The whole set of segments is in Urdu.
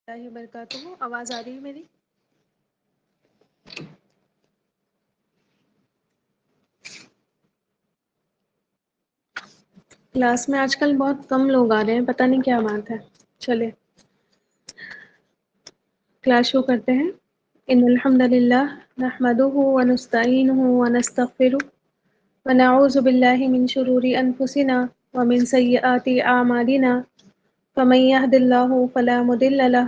اللہ وبرکاتہ. آواز آ رہی ہے میری؟ کلاس میں آج کل بہت کم لوگ آ رہے ہیں، پتہ نہیں کیا بات ہے. چلے کلاس شروع کرتے ہیں. ان الحمد للہ نحمده ونستعینه ونستغفره ونعوذ باللہ من شرور انفسنا ومن سیئات اعمالنا فمن يهد الله فلا مضل له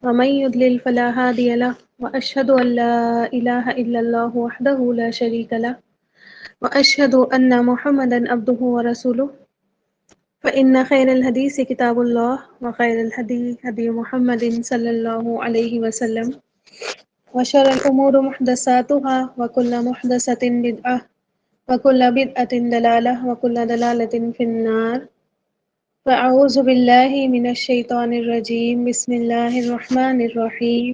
ومن يضلل فلا هادي له واشهد ان لا اله الا الله وحده لا شريك له واشهد ان محمدا عبده ورسوله. فإن خير الحديث كتاب الله وخير الهدي هدي محمد صلى الله عليه وسلم وشر الأمور محدثاتها وكل محدثة بدعة وكل بدعة ضلالة وكل ضلالة في النار. فأعوذ بالله من الشيطان الرجيم. بسم الله الرحمن الرحيم.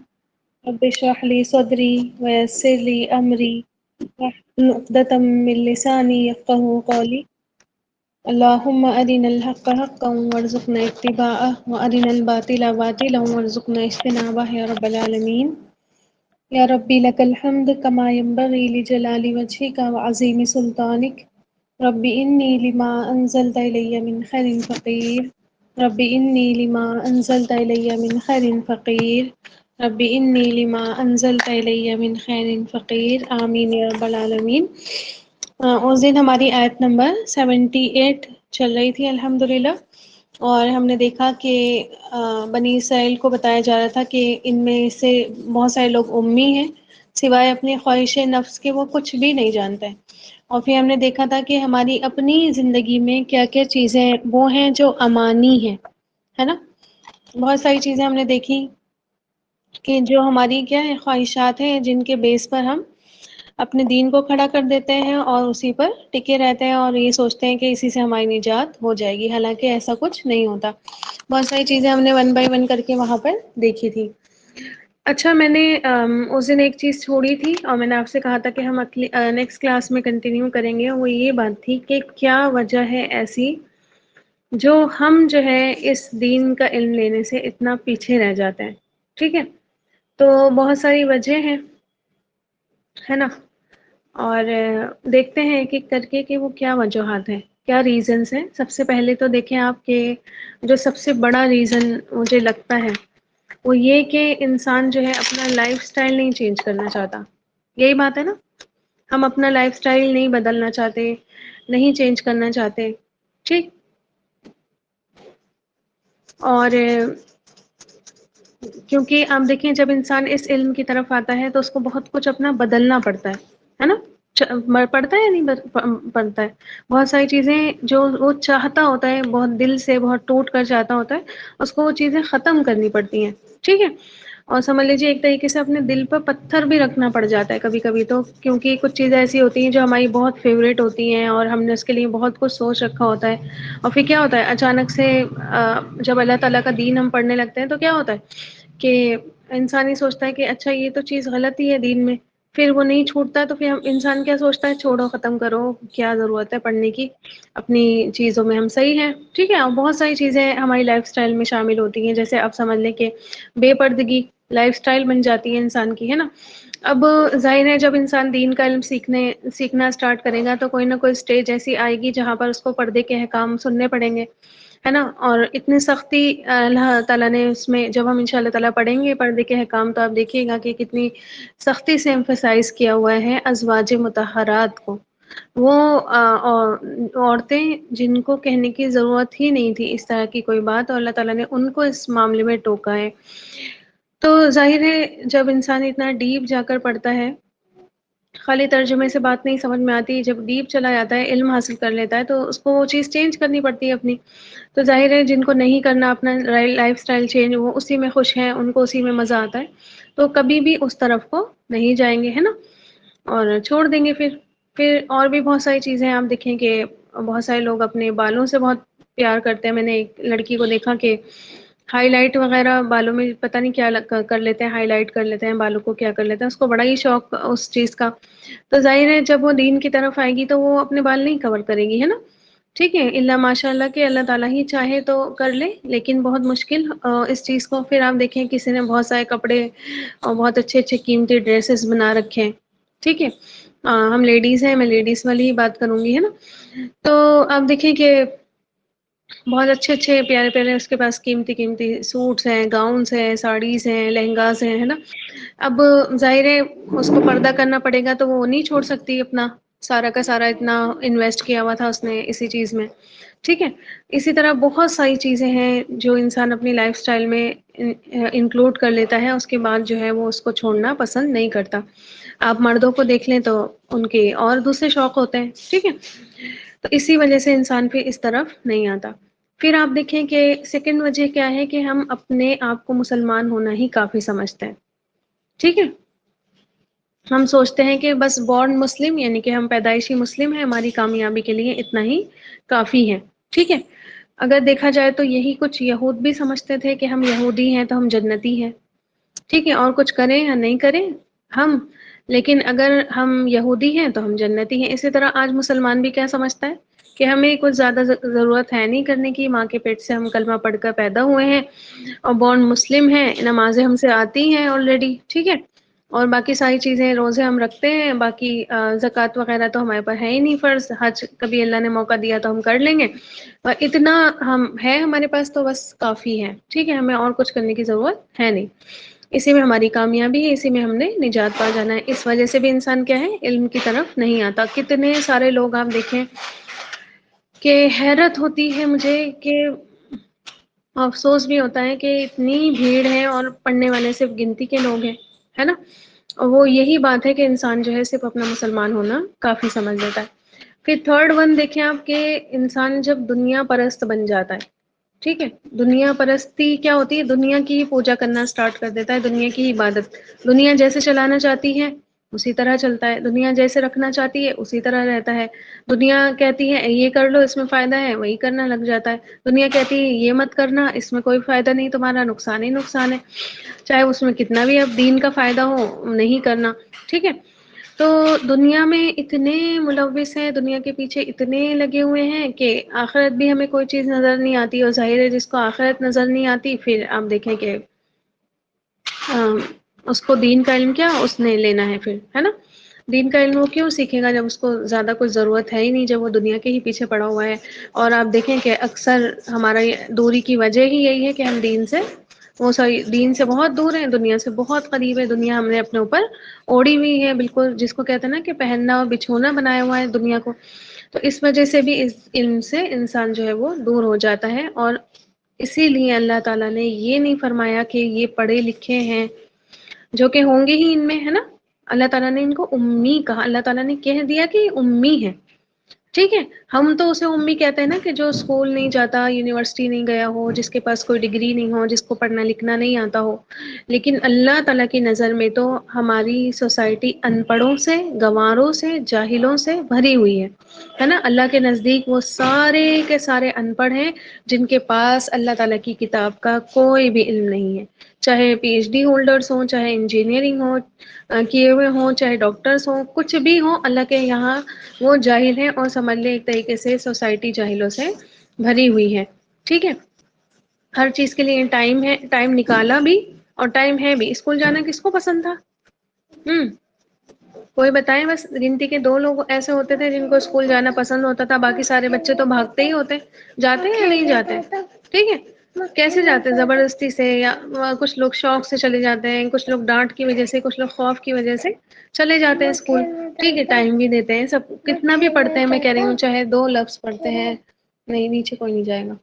رب اشرح لي صدري ويسر لي أمري واحلل عقدة من لساني يفقهوا قولي. اللهم أرنا الحق حقا وارزقنا اتباعه وأرنا الباطل باطلا وارزقنا اجتنابه يا رب العالمين. يا ربي لك الحمد كما ينبغي لجلال وجهك وعظيم سلطانك. رب إني لما أنزلت إلي من خير فقير. رب إني لما أنزلت إلي من خير فقير. رب إني لما أنزلت إلي من خير فقير. آمين يا رب العالمين. اس دن ہماری آیت نمبر 78 چل رہی تھی الحمدللہ، اور ہم نے دیکھا کہ بنی اسرائیل کو بتایا جا رہا تھا کہ ان میں سے بہت سارے لوگ امی ہیں، سوائے اپنی خواہش نفس کے وہ کچھ بھی نہیں جانتے. اور پھر ہم نے دیکھا تھا کہ ہماری اپنی زندگی میں کیا کیا چیزیں وہ ہیں جو امانی ہیں، ہے نا. بہت ساری چیزیں ہم نے دیکھی کہ جو ہماری کیا ہے خواہشات ہیں، جن کے بیس پر ہم اپنے دین کو کھڑا کر دیتے ہیں اور اسی پر ٹکے رہتے ہیں اور یہ سوچتے ہیں کہ اسی سے ہماری نجات ہو جائے گی، حالانکہ ایسا کچھ نہیں ہوتا. بہت ساری چیزیں ہم نے ون بائی ون کر کے وہاں پر دیکھی تھی. اچھا، میں نے اس دن ایک چیز چھوڑی تھی اور میں نے آپ سے کہا تھا کہ ہم نیکسٹ کلاس میں کنٹینیو کریں گے. وہ یہ بات تھی کہ کیا وجہ ہے ایسی جو ہم جو ہے اس دین کا علم لینے سے اتنا پیچھے رہ جاتے ہیں. ٹھیک ہے، تو بہت ساری وجہ ہیں، ہے نا. اور دیکھتے ہیں ایک ایک کر کے کہ وہ کیا وجوہات ہیں، کیا ریزنز ہیں. سب سے پہلے تو دیکھیں آپ کہ جو سب سے بڑا ریزن مجھے لگتا ہے وہ یہ کہ انسان جو ہے اپنا لائف سٹائل نہیں چینج کرنا چاہتا. یہی بات ہے نا، ہم اپنا لائف سٹائل نہیں بدلنا چاہتے، نہیں چینج کرنا چاہتے. ٹھیک. اور کیونکہ آپ دیکھیں جب انسان اس علم کی طرف آتا ہے تو اس کو بہت کچھ اپنا بدلنا پڑتا ہے نا. پڑتا ہے یا نہیں پڑتا ہے. بہت ساری چیزیں جو وہ چاہتا ہوتا ہے بہت دل سے، بہت ٹوٹ کر چاہتا ہوتا ہے، اس کو وہ چیزیں ختم کرنی پڑتی ہیں. ٹھیک ہے. اور سمجھ لیجیے ایک طریقے سے اپنے دل پر پتھر بھی رکھنا پڑ جاتا ہے کبھی کبھی تو، کیونکہ کچھ چیزیں ایسی ہوتی ہیں جو ہماری بہت فیوریٹ ہوتی ہیں اور ہم نے اس کے لیے بہت کچھ سوچ رکھا ہوتا ہے. اور پھر کیا ہوتا ہے اچانک سے جب اللہ تعالیٰ کا دین ہم پڑھنے لگتے ہیں تو کیا ہوتا ہے کہ انسان ہی سوچتا ہے کہ اچھا یہ تو چیز غلط ہی ہے دین میں. پھر وہ نہیں چھوٹتا تو پھر انسان کیا سوچتا ہے، چھوڑو، ختم کرو، کیا ضرورت ہے پڑھنے کی، اپنی چیزوں میں ہم صحیح ہیں. ٹھیک ہے. اور بہت ساری چیزیں ہماری لائف سٹائل میں شامل ہوتی ہیں، جیسے آپ سمجھ لیں کہ بے پردگی لائف سٹائل بن جاتی ہے انسان کی، ہے نا. اب ظاہر ہے جب انسان دین کا علم سیکھنا اسٹارٹ کرے گا تو کوئی نہ کوئی اسٹیج ایسی آئے گی جہاں پر اس کو پردے کے احکام سننے پڑیں گے، ہے نا. اور اتنی سختی اللہ تعالیٰ نے اس میں، جب ہم انشاء اللہ تعالیٰ پڑھیں گے پردے کے احکام تو آپ دیکھیے گا کہ کتنی سختی سے ایمفسائز کیا ہوا ہے ازواج مطہرات کو. وہ عورتیں جن کو کہنے کی ضرورت ہی نہیں تھی اس طرح کی کوئی بات، اور اللہ تعالیٰ نے ان کو اس معاملے میں ٹوکا ہے. تو ظاہر ہے جب انسان اتنا ڈیپ جا کر پڑھتا ہے، خالی ترجمے سے بات نہیں سمجھ میں آتی، جب ڈیپ چلا جاتا ہے، علم حاصل کر لیتا ہے تو اس کو وہ چیز چینج کرنی پڑتی ہے اپنی. تو ظاہر ہے جن کو نہیں کرنا اپنا لائف سٹائل چینج، وہ اسی میں خوش ہیں، ان کو اسی میں مزہ آتا ہے، تو کبھی بھی اس طرف کو نہیں جائیں گے، ہے نا. اور چھوڑ دیں گے. پھر اور بھی بہت ساری چیزیں آپ دیکھیں کہ بہت سارے لوگ اپنے بالوں سے بہت پیار کرتے ہیں. میں نے ایک لڑکی کو دیکھا کہ ہائی لائٹ وغیرہ بالوں میں پتہ نہیں کیا کر لیتے ہیں، ہائی لائٹ کر لیتے ہیں بالوں کو، کیا کر لیتے ہیں، اس کو بڑا ہی شوق اس چیز کا. تو ظاہر ہے جب وہ دین کی طرف آئے گی تو وہ اپنے بال نہیں کور کرے گی، ہے نا. ٹھیک ہے، الا ماشاء اللہ کہ اللہ تعالیٰ ہی چاہے تو کر لے، لیکن بہت مشکل اس چیز کو. پھر آپ دیکھیں کسی نے بہت سارے کپڑے اور بہت اچھے اچھے قیمتی ڈریسز بنا رکھے ہیں. ٹھیک ہے، ہم لیڈیز ہیں، میں لیڈیز والی ہی بات کروں گی، ہے نا. تو آپ دیکھیں کہ بہت اچھے اچھے پیارے پیارے اس کے پاس قیمتی قیمتی سوٹس ہیں، گاؤنس ہیں، ساڑیز ہیں، لہنگاز ہیں، ہے نا. اب ظاہر ہے اس کو پردہ کرنا پڑے گا تو وہ نہیں چھوڑ سکتی اپنا سارا کا سارا اتنا انویسٹ کیا ہوا تھا اس نے اسی چیز میں. ٹھیک ہے، اسی طرح بہت ساری چیزیں ہیں جو انسان اپنی لائف سٹائل میں انکلوڈ کر لیتا ہے، اس کے بعد جو ہے وہ اس کو چھوڑنا پسند نہیں کرتا. آپ مردوں کو دیکھ لیں تو ان کے اور دوسرے شوق ہوتے ہیں. ٹھیک ہے، تو اسی وجہ سے انسان پھر اس طرف نہیں آتا. پھر آپ دیکھیں کہ سیکنڈ وجہ کیا ہے کہ ہم اپنے آپ کو مسلمان ہونا ہی کافی سمجھتے ہیں. ٹھیک ہے، ہم سوچتے ہیں کہ بس بورن مسلم، یعنی کہ ہم پیدائشی مسلم ہیں، ہماری کامیابی کے لیے اتنا ہی کافی ہے. ٹھیک ہے، اگر دیکھا جائے تو یہی کچھ یہود بھی سمجھتے تھے کہ ہم یہودی ہیں تو ہم جنتی ہیں. ٹھیک ہے، اور کچھ کریں یا نہیں کریں ہم، لیکن اگر ہم یہودی ہیں تو ہم جنتی ہیں. اسی طرح آج مسلمان بھی کیا سمجھتا ہے کہ ہمیں کچھ زیادہ ضرورت ہے نہیں کرنے کی، ماں کے پیٹ سے ہم کلمہ پڑھ کر پیدا ہوئے ہیں اور بورن مسلم ہیں، نمازیں ہم سے آتی ہیں آلریڈی. ٹھیک ہے، اور باقی ساری چیزیں روزے ہم رکھتے ہیں، باقی زکوٰۃ وغیرہ تو ہمارے پر ہے ہی نہیں فرض، حج کبھی اللہ نے موقع دیا تو ہم کر لیں گے، اور اتنا ہم ہے ہمارے پاس تو بس کافی ہے. ٹھیک ہے، ہمیں اور کچھ کرنے کی ضرورت ہے نہیں. اسی میں ہماری کامیابی ہے، اسی میں ہم نے نجات پا جانا ہے. اس وجہ سے بھی انسان کیا ہے، علم کی طرف نہیں آتا. کتنے سارے لوگ آپ دیکھیں کہ حیرت ہوتی ہے مجھے کہ افسوس بھی ہوتا ہے کہ اتنی بھیڑ ہے اور پڑھنے والے صرف گنتی کے لوگ ہیں، ہے نا. اور وہ یہی بات ہے کہ انسان جو ہے صرف اپنا مسلمان ہونا کافی سمجھ لیتا ہے. پھر تھرڈ ون دیکھیں آپ کہ انسان جب دنیا پرست بن جاتا ہے. ٹھیک ہے، دنیا پرستی کیا ہوتی ہے، دنیا کی ہی پوجا کرنا اسٹارٹ کر دیتا ہے، دنیا کی ہی عبادت. دنیا جیسے چلانا چاہتی ہے اسی طرح چلتا ہے، دنیا جیسے رکھنا چاہتی ہے اسی طرح رہتا ہے. دنیا کہتی ہے یہ کر لو اس میں فائدہ ہے، وہی کرنا لگ جاتا ہے. دنیا کہتی ہے یہ مت کرنا، اس میں کوئی فائدہ نہیں، تمہارا نقصان ہی نقصان ہے، چاہے اس میں کتنا بھی اب دین کا فائدہ ہو نہیں کرنا. ٹھیک ہے، تو دنیا میں اتنے ملوث ہیں، دنیا کے پیچھے اتنے لگے ہوئے ہیں کہ آخرت بھی ہمیں کوئی چیز نظر نہیں آتی. اور ظاہر ہے جس کو آخرت نظر نہیں آتی پھر آپ دیکھیں کہ اس کو دین کا علم کیا اس نے لینا ہے پھر، ہے نا. دین کا علم وہ کیوں سیکھے گا جب اس کو زیادہ کچھ ضرورت ہے ہی نہیں، جب وہ دنیا کے ہی پیچھے پڑا ہوا ہے. اور آپ دیکھیں کہ اکثر ہمارا دوری کی وجہ ہی یہی ہے کہ ہم دین سے دین سے بہت دور ہیں، دنیا سے بہت قریب ہے. دنیا ہم نے اپنے اوپر اوڑی ہوئی ہے بالکل، جس کو کہتے ہیں نا کہ پہننا اور بچھونا بنایا ہوا ہے دنیا کو. تو اس وجہ سے بھی اس علم سے انسان جو ہے وہ دور ہو جاتا ہے. اور اسی لیے اللہ تعالیٰ نے یہ نہیں فرمایا کہ یہ پڑھے لکھے ہیں جو کہ ہوں گے ہی ان میں، ہے نا. اللہ تعالیٰ نے ان کو امی کہا، اللہ تعالیٰ نے کہہ دیا کہ یہ امی ہے. ٹھیک ہے، ہم تو اسے امی کہتے ہیں نا کہ جو اسکول نہیں جاتا، یونیورسٹی نہیں گیا ہو، جس کے پاس کوئی ڈگری نہیں ہو، جس کو پڑھنا لکھنا نہیں آتا ہو. لیکن اللہ تعالیٰ کی نظر میں تو ہماری سوسائٹی ان پڑھوں سے، گنواروں سے، جاہلوں سے بھری ہوئی ہے نا. اللہ کے نزدیک وہ سارے کے سارے ان پڑھ ہیں جن کے پاس اللہ تعالیٰ کی کتاب کا کوئی بھی علم نہیں ہے. چاہے پی ایچ ڈی ہولڈرس ہوں، چاہے انجینئرنگ ہو کیے ہوئے ہوں، چاہے ڈاکٹرس ہوں، کچھ بھی ہوں، اللہ کے یہاں وہ جاہل ہیں. اور سمجھ لیں ایک طریقے سے سوسائٹی جاہلوں سے بھری ہوئی ہے. ٹھیک ہے، ہر چیز کے لیے ٹائم ہے، ٹائم نکالا بھی اور ٹائم ہے بھی. اسکول جانا کس کو پسند تھا؟ کوئی بتائیں، بس گنتی کے دو لوگ ایسے ہوتے تھے جن کو اسکول جانا پسند ہوتا تھا، باقی سارے بچے تو بھاگتے ہی ہوتے. جاتے ہیں یا نہیں جاتے؟ ٹھیک ہے، کیسے جاتے ہیں؟ زبردستی سے، یا کچھ لوگ شوق سے چلے جاتے ہیں، کچھ لوگ ڈانٹ کی وجہ سے، کچھ لوگ خوف کی وجہ سے چلے جاتے ہیں اسکول. ٹھیک ہے، ٹائم بھی دیتے ہیں، سب کتنا بھی پڑھتے ہیں. میں کہہ رہی ہوں چاہے دو لفظ پڑھتے ہیں، نہیں نیچے کوئی نہیں جائے گا،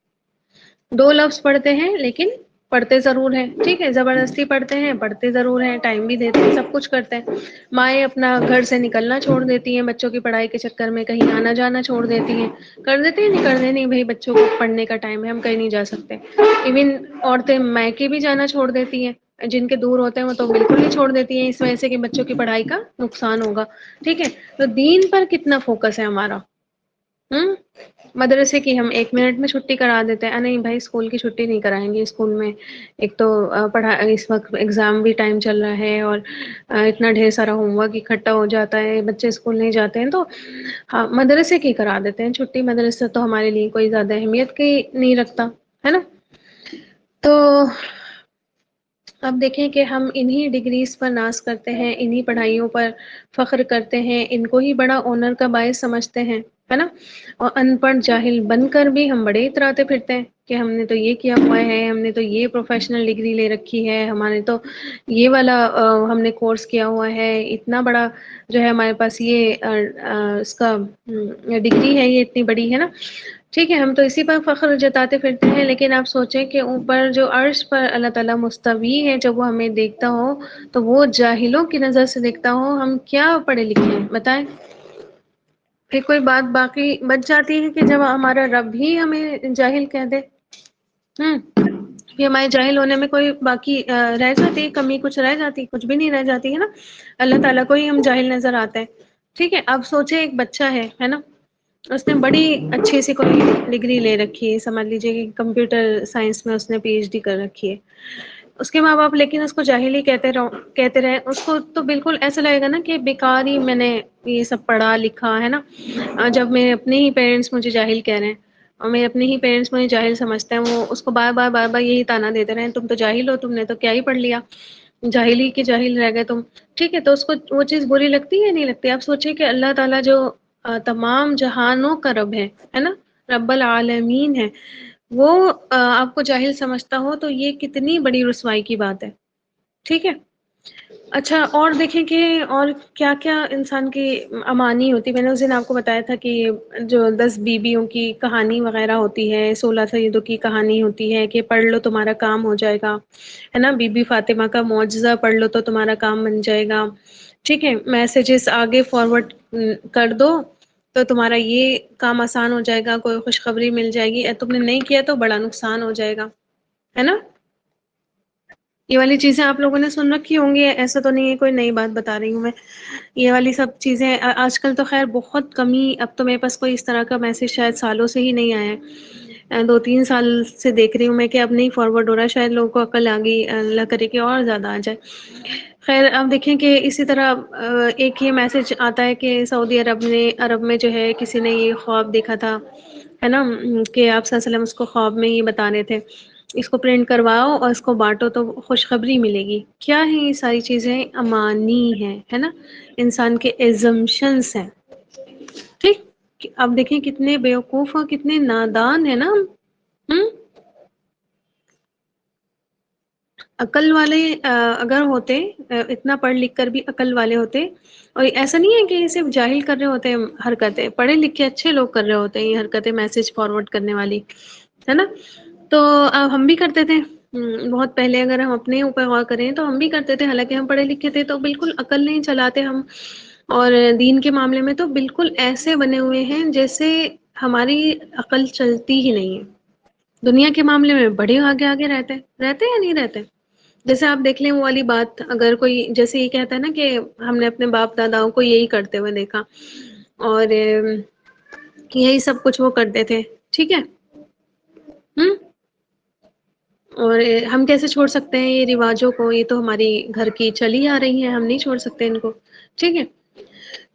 دو لفظ پڑھتے ہیں لیکن پڑھتے ضرور ہیں. ٹھیک ہے، زبردستی پڑھتے ہیں، پڑھتے ضرور ہیں، ٹائم بھی دیتے ہیں، سب کچھ کرتے ہیں. مائیں اپنا گھر سے نکلنا چھوڑ دیتی ہیں بچوں کی پڑھائی کے چکر میں، کہیں آنا جانا چھوڑ دیتی ہیں. کر دیتے ہیں نہیں کر دیں نہیں بھائی، بچوں کو پڑھنے کا ٹائم ہے، ہم کہیں نہیں جا سکتے. ایون عورتیں میکے بھی جانا چھوڑ دیتی ہیں، جن کے دور ہوتے ہیں وہ تو بالکل ہی چھوڑ دیتی ہیں اس وجہ سے کہ بچوں کی پڑھائی کا نقصان ہوگا. ٹھیک ہے، تو دین پر کتنا فوکس ہے ہمارا؟ ہوں مدرسے کی ہم 1 منٹ میں چھٹی کرا دیتے ہیں، نہیں بھائی اسکول کی چھٹی نہیں کرائیں گے، اسکول میں ایک تو پڑھا اس وقت ایگزام بھی ٹائم چل رہا ہے، اور اتنا ڈھیر سارا ہوم ورک اکٹھا ہو جاتا ہے، بچے اسکول نہیں جاتے ہیں تو ہاں مدرسے کی کرا دیتے ہیں چھٹی، مدرسہ تو ہمارے لیے کوئی زیادہ اہمیت کی نہیں رکھتا ہے نا۔ تو اب دیکھیں کہ ہم انہی ڈگریز پر ناز کرتے ہیں، انہی پڑھائیوں پر فخر کرتے ہیں، ان کو ہی بڑا آنر کا باعث سمجھتے ہیں، ہے نا۔ اور ان پڑھ جاہل بن کر بھی ہم بڑے اتراتے پھرتے ہیں کہ ہم نے تو یہ کیا ہوا ہے، ہم نے تو یہ پروفیشنل ڈگری لے رکھی ہے، ہمارے تو یہ والا ہم نے کورس کیا ہوا ہے، اتنا بڑا جو ہے ہمارے پاس یہ اس کا ڈگری ہے، یہ اتنی بڑی ہے نا۔ ٹھیک ہے، ہم تو اسی پر فخر جتاتے پھرتے ہیں، لیکن آپ سوچیں کہ اوپر جو عرش پر اللہ تعالیٰ مستوی ہے، جب وہ ہمیں دیکھتا ہو تو وہ جاہلوں کی نظر سے دیکھتا ہو، ہم کیا پڑھے لکھے ہیں بتائیں۔ پھر کوئی بات باقی بچ جاتی ہے کہ جب ہمارا رب ہی ہمیں جاہل کہہ دے، پھر ہمارے جاہل ہونے میں کوئی باقی رہ جاتی کمی، کچھ رہ جاتی، کچھ بھی نہیں رہ جاتی ہے نا، اللہ تعالیٰ کو ہی ہم جاہل نظر آتے ہیں۔ ٹھیک ہے، اب سوچے ایک بچہ ہے نا، اس نے بڑی اچھی سی کوئی ڈگری لے رکھی ہے، سمجھ لیجیے کہ کمپیوٹر سائنس میں اس نے پی ایچ ڈی کر رکھی ہے، اس کے ماں باپ لیکن اس کو جاہل ہی کہتے رہے، اس کو تو بالکل ایسا لگے گا نا کہ بیکار ہی میں نے یہ سب پڑھا لکھا ہے نا، جب میرے اپنے ہی پیرنٹس مجھے جاہل کہہ رہے ہیں، اور میرے اپنے ہی پیرنٹس مجھے جاہل سمجھتے ہیں، وہ اس کو بار بار یہی تانا دیتے رہے، تم تو جاہل ہو، تم نے تو کیا ہی پڑھ لیا، جاہلی کے جاہل رہ گئے تم۔ ٹھیک ہے، تو اس کو وہ چیز بری لگتی ہے نہیں لگتی؟ آپ سوچیں کہ اللہ تعالیٰ جو تمام جہانوں کا رب ہے نا، رب العالمین ہے، وہ آپ کو جاہل سمجھتا ہو تو یہ کتنی بڑی رسوائی کی بات ہے۔ ٹھیک ہے، اچھا اور دیکھیں کہ اور کیا کیا انسان کی امانی ہوتی، میں نے اس دن آپ کو بتایا تھا کہ جو 10 بیویوں کی کہانی وغیرہ ہوتی ہے، 16 سیدوں کی کہانی ہوتی ہے کہ پڑھ لو تمہارا کام ہو جائے گا، ہے نا، بی بی فاطمہ کا معجزہ پڑھ لو تو تمہارا کام بن جائے گا، ٹھیک ہے، میسیجز آگے فارورڈ کر دو تو تمہارا یہ کام آسان ہو جائے گا، کوئی خوشخبری مل جائے گی، تم نے نہیں کیا تو بڑا نقصان ہو جائے گا، ہے نا۔ یہ والی چیزیں آپ لوگوں نے سن رکھی ہوں گی، ایسا تو نہیں ہے کوئی نئی بات بتا رہی ہوں میں، یہ والی سب چیزیں آج کل تو خیر بہت کمی، اب تو میرے پاس کوئی اس طرح کا میسج شاید سالوں سے ہی نہیں آیا ہے، 2-3 سال سے دیکھ رہی ہوں میں کہ اب نہیں فارورڈ ہو رہا ہے، شاید لوگوں کو عقل آ گئی، اللہ کرے کہ اور زیادہ آ جائے۔ خیر اب دیکھیں کہ اسی طرح ایک یہ میسج آتا ہے کہ سعودی عرب میں جو ہے کسی نے یہ خواب دیکھا تھا، ہے نا، کہ آپ صلی اللہ علیہ وسلم اس کو خواب میں یہ بتا رہے تھے، اس کو پرنٹ کرواؤ اور اس کو بانٹو تو خوشخبری ملے گی۔ کیا ہے یہ ساری چیزیں؟ امانی ہے نا، انسان کے ایزمپشنس ہیں، ٹھیک۔ اب دیکھیں کتنے بیوقوف اور کتنے نادان ہیں نا ہم، ہم عقل والے اگر ہوتے، اتنا پڑھ لکھ کر بھی عقل والے ہوتے، اور ایسا نہیں ہے کہ یہ صرف جاہل کر رہے ہوتے ہیں حرکتیں، پڑھے لکھے اچھے لوگ کر رہے ہوتے ہیں یہ حرکتیں، میسج فارورڈ کرنے والی، ہے نا۔ تو ہم بھی کرتے تھے، بہت پہلے اگر ہم اپنے اوپر غور کریں تو ہم بھی کرتے تھے، حالانکہ ہم پڑھے لکھے تھے تو بالکل عقل نہیں چلاتے ہم، اور دین کے معاملے میں تو بالکل ایسے بنے ہوئے ہیں جیسے ہماری عقل چلتی ہی نہیں ہے، دنیا کے معاملے میں بڑے آگے آگے رہتے یا نہیں رہتے؟ جیسے آپ دیکھ لیں وہ والی بات، اگر کوئی جیسے یہ کہتا ہے نا کہ ہم نے اپنے باپ داداؤں کو یہی کرتے ہوئے دیکھا، اور یہی سب کچھ وہ کرتے تھے، ٹھیک ہے، ہم اور ہم کیسے چھوڑ سکتے ہیں یہ رواجوں کو، یہ تو ہماری گھر کی چلی آ رہی ہیں، ہم نہیں چھوڑ سکتے ان کو، ٹھیک ہے۔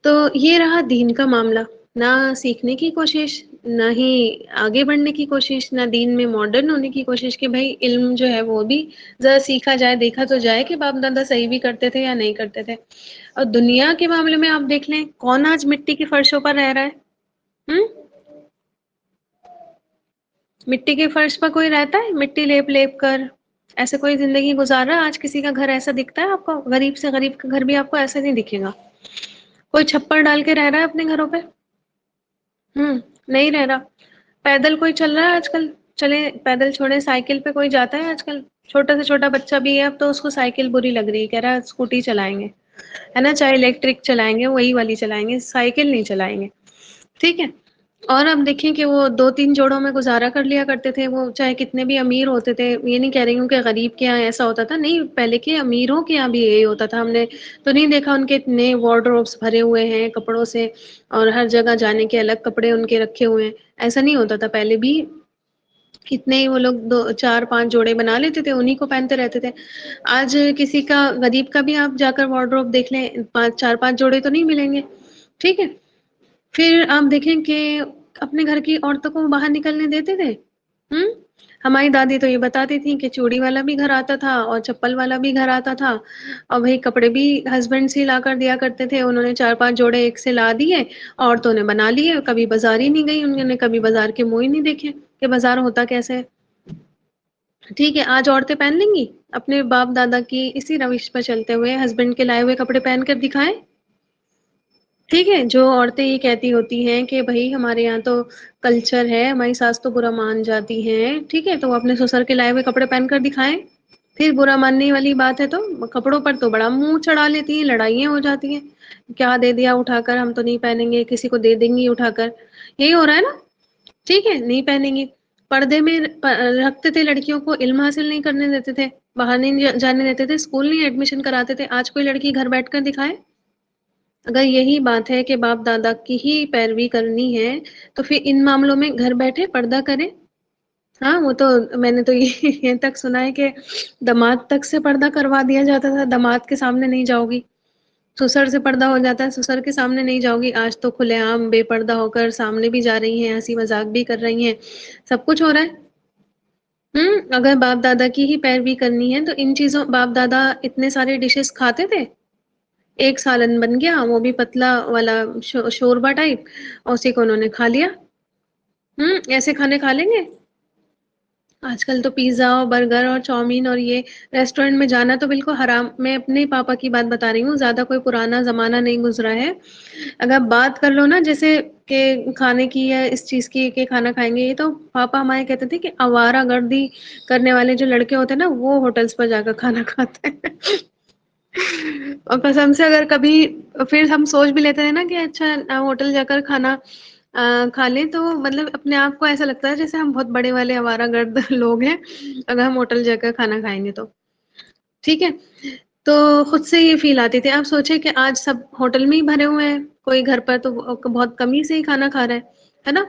تو یہ رہا دین کا معاملہ، نہ سیکھنے کی کوشش، نہ ہی آگے بڑھنے کی کوشش، نہ دین میں ماڈرن ہونے کی کوشش کہ بھائی علم جو ہے وہ بھی ذرا سیکھا جائے، دیکھا تو جائے کہ باپ دادا صحیح بھی کرتے تھے یا نہیں کرتے تھے۔ اور دنیا کے معاملے میں آپ دیکھ لیں کون آج مٹی کے فرشوں پر رہ رہا ہے، ہم مٹی کے فرش پر کوئی رہتا ہے مٹی لیپ لیپ کر، ایسے کوئی زندگی گزار رہا ہے؟ آج کسی کا گھر ایسا دکھتا ہے آپ کو؟ غریب سے غریب کا گھر بھی آپ کو ایسا نہیں دکھے گا، کوئی چھپر ڈال کے رہ رہا ہے اپنے گھروں پہ؟ نہیں رہ رہا۔ پیدل کوئی چل رہا ہے آج کل؟ چلے پیدل چھوڑے، سائیکل پہ کوئی جاتا ہے آج کل؟ چھوٹا سے چھوٹا بچہ بھی ہے اب تو اس کو سائیکل بری لگ رہی ہے، کہہ رہا ہے اسکوٹی چلائیں گے، ہے نا، چاہے الیکٹرک چلائیں گے، وہی والی چلائیں گے، سائیکل نہیں چلائیں گے، ٹھیک ہے۔ اور اب دیکھیں کہ وہ 2-3 جوڑوں میں گزارا کر لیا کرتے تھے، وہ چاہے کتنے بھی امیر ہوتے تھے، یہ نہیں کہہ رہی ہوں کہ غریب کے یہاں ایسا ہوتا تھا، نہیں پہلے کے امیروں کے یہاں بھی یہی ہوتا تھا، ہم نے تو نہیں دیکھا ان کے اتنے وارڈروبس بھرے ہوئے ہیں کپڑوں سے، اور ہر جگہ جانے کے الگ کپڑے ان کے رکھے ہوئے ہیں، ایسا نہیں ہوتا تھا پہلے بھی، کتنے ہی وہ لوگ 4-5 جوڑے بنا لیتے تھے، انہی کو پہنتے رہتے تھے۔ آج کسی کا غریب کا بھی آپ جا کر وارڈروب دیکھ لیں، 4-5 جوڑے تو نہیں ملیں گے، ٹھیک ہے۔ پھر آپ دیکھیں کہ اپنے گھر کی عورتوں کو باہر نکلنے دیتے تھے؟ ہم ہماری دادی تو یہ بتاتی تھی کہ چوڑی والا بھی گھر آتا تھا اور چپل والا بھی گھر آتا تھا، اور بھائی کپڑے بھی ہسبینڈ سے لا کر دیا کرتے تھے، انہوں نے 4-5 جوڑے ایک سے لا دیے، عورتوں نے بنا لیے، کبھی بازار ہی نہیں گئی، انہوں نے کبھی بازار کے منہ ہی نہیں دیکھے کہ بازار ہوتا کیسے ہے، ٹھیک ہے۔ آج عورتیں پہن لیں گی اپنے باپ دادا کی اسی روش پر چلتے ہوئے، ہسبینڈ کے لائے ہوئے کپڑے پہن کر دکھائیں؟ ٹھیک ہے، جو عورتیں یہ کہتی ہوتی ہیں کہ بھائی ہمارے یہاں تو کلچر ہے، ہماری ساس تو برا مان جاتی ہیں، ٹھیک ہے، تو وہ اپنے سسر کے لائے ہوئے کپڑے پہن کر دکھائیں؟ پھر برا ماننے والی بات ہے تو کپڑوں پر تو بڑا منہ چڑھا لیتی ہیں، لڑائیاں ہو جاتی ہیں، کیا دے دیا اٹھا کر، ہم تو نہیں پہنیں گے، کسی کو دے دیں گی اٹھا کر، یہی ہو رہا ہے نا، ٹھیک ہے، نہیں پہنیں گی۔ پردے میں رکھتے تھے لڑکیوں کو، علم حاصل نہیں کرنے دیتے تھے، باہر نہیں جانے دیتے تھے، اسکول نہیں ایڈمیشن کراتے تھے، آج کوئی لڑکی گھر بیٹھ کر دکھائے؟ اگر یہی بات ہے کہ باپ دادا کی ہی پیروی کرنی ہے تو پھر ان معاملوں میں گھر بیٹھے پردہ کریں۔ ہاں وہ تو میں نے تو یہ تک سنا ہے کہ داماد تک سے پردہ کروا دیا جاتا تھا، داماد کے سامنے نہیں جاؤ گی، سسر سے پردہ ہو جاتا ہے، سسر کے سامنے نہیں جاؤ گی، آج تو کھلے عام بے پردہ ہو کر سامنے بھی جا رہی ہیں، ہنسی مذاق بھی کر رہی ہیں، سب کچھ ہو رہا ہے۔ اگر باپ دادا کی ہی پیروی کرنی ہے تو ان چیزوں، باپ دادا اتنے سارے ڈشز کھاتے تھے، ایک سالن بن گیا وہ بھی پتلا والا شوربا ٹائپ، اسی کو انہوں نے کھا لیا۔ ایسے کھانے کھا لیں گے؟ آج کل تو پیزا اور برگر اور چاؤمین اور یہ ریسٹورینٹ میں جانا تو بالکل حرام، میں اپنے پاپا کی بات بتا رہی ہوں، زیادہ کوئی پرانا زمانہ نہیں گزرا ہے، اگر بات کر لو نا جیسے کہ کھانے کی یا اس چیز کی کہ کھانا کھائیں گے، یہ تو پاپا ہمارے کہتے تھے کہ آوارہ گردی کرنے والے جو لڑکے ہوتے ہیں نا وہ ہوٹلز پر جا کر کھانا کھاتے ہیں اور قسم سے اگر کبھی پھر ہم سوچ بھی لیتے ہیں نا کہ اچھا ہوٹل جا کر کھانا کھا لیں تو مطلب اپنے آپ کو ایسا لگتا ہے جیسے ہم بہت بڑے والے آوارہ گرد لوگ ہیں اگر ہم ہوٹل جا کر کھانا کھائیں گے تو، ٹھیک ہے۔ تو خود سے یہ فیل آتی تھی، آپ سوچیں کہ آج سب ہوٹل میں ہی بھرے ہوئے ہیں، کوئی گھر پر تو بہت کم ہی سے ہی کھانا کھا رہا ہے نا؟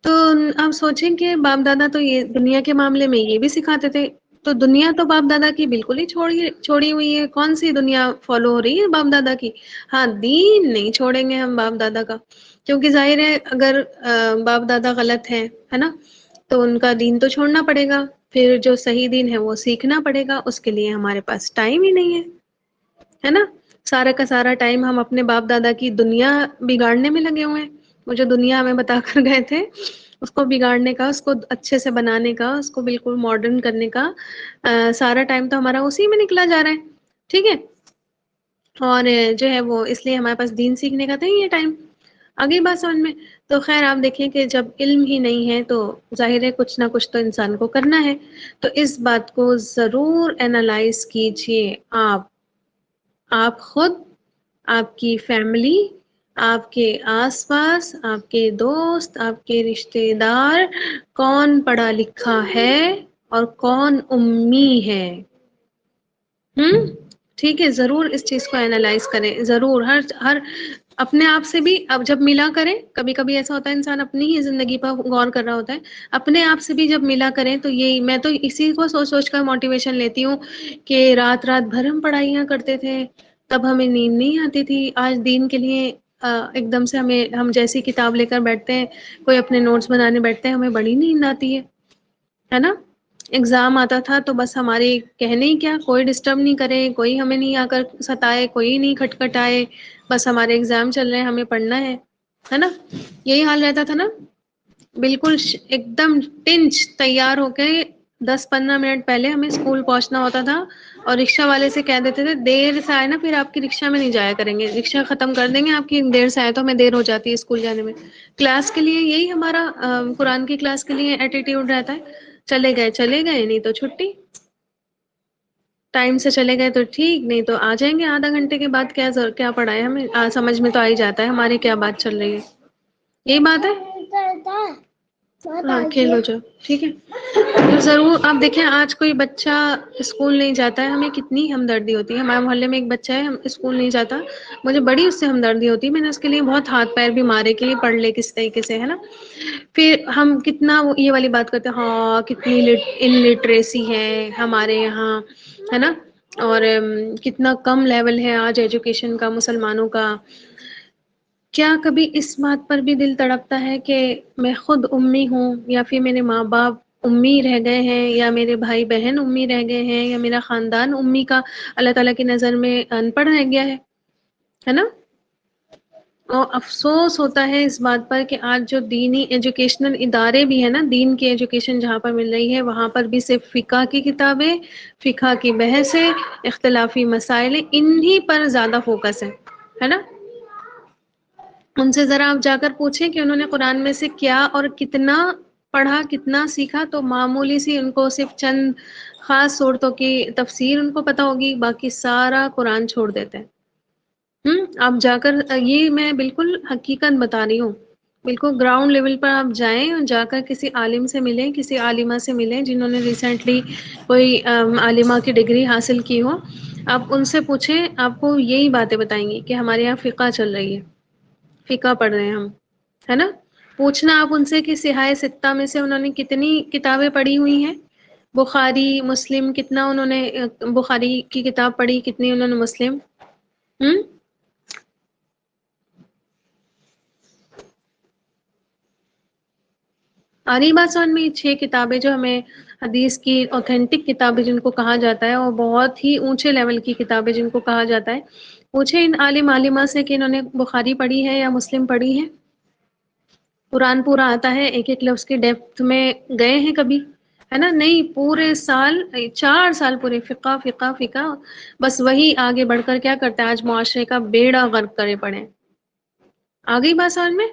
تو آپ سوچیں کہ باپ دادا تو یہ دنیا کے معاملے میں یہ بھی سکھاتے تھے، تو دنیا تو باپ دادا کی بالکل ہی چھوڑی ہوئی ہے، کون سی دنیا فالو ہو رہی ہے باپ دادا کی؟ ہاں دین نہیں چھوڑیں گے ہم باپ دادا کا، کیونکہ ظاہر ہے اگر باپ دادا غلط ہے نا، تو ان کا دین تو چھوڑنا پڑے گا، پھر جو صحیح دین ہے وہ سیکھنا پڑے گا، اس کے لیے ہمارے پاس ٹائم ہی نہیں ہے نا؟ سارا کا سارا ٹائم ہم اپنے باپ دادا کی دنیا بگاڑنے میں لگے ہوئے ہیں، وہ جو دنیا ہمیں بتا کر گئے تھے اس کو بگاڑنے کا، اس کو اچھے سے بنانے کا، اس کو بالکل ماڈرن کرنے کا سارا ٹائم تو ہمارا اسی میں نکلا جا رہا ہے، ٹھیک ہے۔ اور جو ہے وہ اس لیے ہمارے پاس دین سیکھنے کا تھا ہی یہ ٹائم، آگئی بات سمجھ میں؟ تو خیر آپ دیکھیں کہ جب علم ہی نہیں ہے تو ظاہر ہے کچھ نہ کچھ تو انسان کو کرنا ہے، تو اس بات کو ضرور اینالائز کیجئے، آپ خود، آپ کی فیملی، آپ کے آس پاس، آپ کے دوست، آپ کے رشتہ دار، کون پڑھا لکھا ہے اور کون امی ہے، ٹھیک ہے، ضرور اس چیز کو اینالائز کریں، ضرور ہر اپنے آپ سے بھی، اب جب ملا کریں، کبھی کبھی ایسا ہوتا ہے انسان اپنی ہی زندگی پر غور کر رہا ہوتا ہے، اپنے آپ سے بھی جب ملا کریں تو یہی میں تو اسی کو سوچ سوچ کر موٹیویشن لیتی ہوں کہ رات رات بھر ہم پڑھائیاں کرتے تھے تب ہمیں نیند نہیں آتی تھی، آج دین کے لیے ایک دم سے ہم جیسی کتاب لے کر بیٹھتے ہیں، کوئی اپنے نوٹس بنانے بیٹھتے ہیں، ہمیں بڑی نیند آتی ہے نا؟ ایگزام آتا تھا تو بس ہمارے کہنے ہی کیا، کوئی ڈسٹرب نہیں کرے، کوئی ہمیں نہیں آ کر ستائے، کوئی نہیں کھٹکھٹائے، بس ہمارے ایگزام چل رہے ہیں، ہمیں پڑھنا ہے نا؟ یہی حال رہتا تھا نا؟ بالکل ایک دم ٹنچ تیار ہو کے 10-15 منٹ پہلے ہمیں اسکول پہنچنا ہوتا تھا، اور رکشہ والے سے کہہ دیتے تھے دیر سے آئے نا پھر آپ کی رکشہ میں نہیں جایا کریں گے، رکشہ ختم کر دیں گے آپ کی، دیر سے آئے تو ہمیں دیر ہو جاتی ہے اسکول جانے میں۔ کلاس کے لیے یہی ہمارا قرآن کی کلاس کے لیے ایٹیٹیوڈ رہتا ہے، چلے گئے نہیں تو چھٹی، ٹائم سے چلے گئے تو ٹھیک، نہیں تو آ جائیں گے آدھا گھنٹے کے بعد، کیا پڑھا ہے ہمیں، سمجھ میں تو آ ہی جاتا ہے ہماری کیا بات چل رہی ہے، یہی بات ہے ہاں کھیلو جو ٹھیک ہے. تو ضرور آپ دیکھیں آج کوئی بچہ اسکول نہیں جاتا ہے، ہمیں کتنی ہمدردی ہوتی ہے. ہمارے محلے میں ایک بچہ ہے اسکول نہیں جاتا، مجھے بڑی اس سے ہمدردی ہوتی ہے. میں نے اس کے لیے بہت ہاتھ پیر بھی مارے کہ یہ پڑھ لے کس طریقے سے، ہے نا. پھر ہم کتنا یہ والی بات کرتے ہیں، ہاں کتنی ان لٹریسی ہے ہمارے یہاں، ہے نا. اور کتنا کم لیول ہے آج ایجوکیشن کا مسلمانوں کا. کیا کبھی اس بات پر بھی دل تڑپتا ہے کہ میں خود امی ہوں، یا پھر میرے ماں باپ امی رہ گئے ہیں، یا میرے بھائی بہن امی رہ گئے ہیں، یا میرا خاندان امی کا اللہ تعالیٰ کی نظر میں ان پڑھ رہ گیا ہے نا. اور افسوس ہوتا ہے اس بات پر کہ آج جو دینی ایجوکیشنل ادارے بھی ہیں نا، دین کی ایجوکیشن جہاں پر مل رہی ہے وہاں پر بھی صرف فقہ کی کتابیں، فقہ کی بحثیں، اختلافی مسائل، انہی پر زیادہ فوکس ہے نا. ان سے ذرا آپ جا کر پوچھیں کہ انہوں نے قرآن میں سے کیا اور کتنا پڑھا، کتنا سیکھا. تو معمولی سی ان کو صرف چند خاص صورتوں کی تفسیر ان کو پتہ ہوگی، باقی سارا قرآن چھوڑ دیتے ہیں. آپ جا کر، یہ میں بالکل حقیقت بتا رہی ہوں، بالکل گراؤنڈ لیول پر آپ جائیں اور جا کر کسی عالم سے ملیں، کسی عالمہ سے ملیں جنہوں نے ریسنٹلی کوئی عالمہ کی ڈگری حاصل کی ہو. آپ ان سے پوچھیں، آپ کو یہی باتیں بتائیں گی کہ ہمارے یہاں فقہ چل رہی ہے، فقہ پڑھ رہے ہیں ہم، ہے نا. پوچھنا آپ ان سے کہ صحاح ستہ میں سے انہوں نے کتنی کتابیں پڑھی ہوئی ہیں. بخاری مسلم کتنا انہوں نے بخاری کی کتاب پڑھی، کتنی انہوں نے مسلم. ہوں آ رہی بات سمجھ میں؟ 6 کتابیں جو ہمیں حدیث کی اوتھینٹک کتابیں جن کو کہا جاتا ہے، اور بہت ہی اونچے لیول کی کتابیں جن کو کہا جاتا ہے. پوچھے ان عالم عالمہ سے کہ انہوں نے بخاری پڑھی ہے یا مسلم پڑھی ہے. قرآن پورا آتا ہے، ایک ایک لفظ کی ڈیپتھ میں گئے ہیں کبھی، ہے نا. نہیں، پورے سال 4 سال پورے فقہ فقہ فقہ. بس وہی آگے بڑھ کر کیا کرتا ہے، آج معاشرے کا بیڑا غرق کرے پڑے. آ گئی بات سمجھ میں؟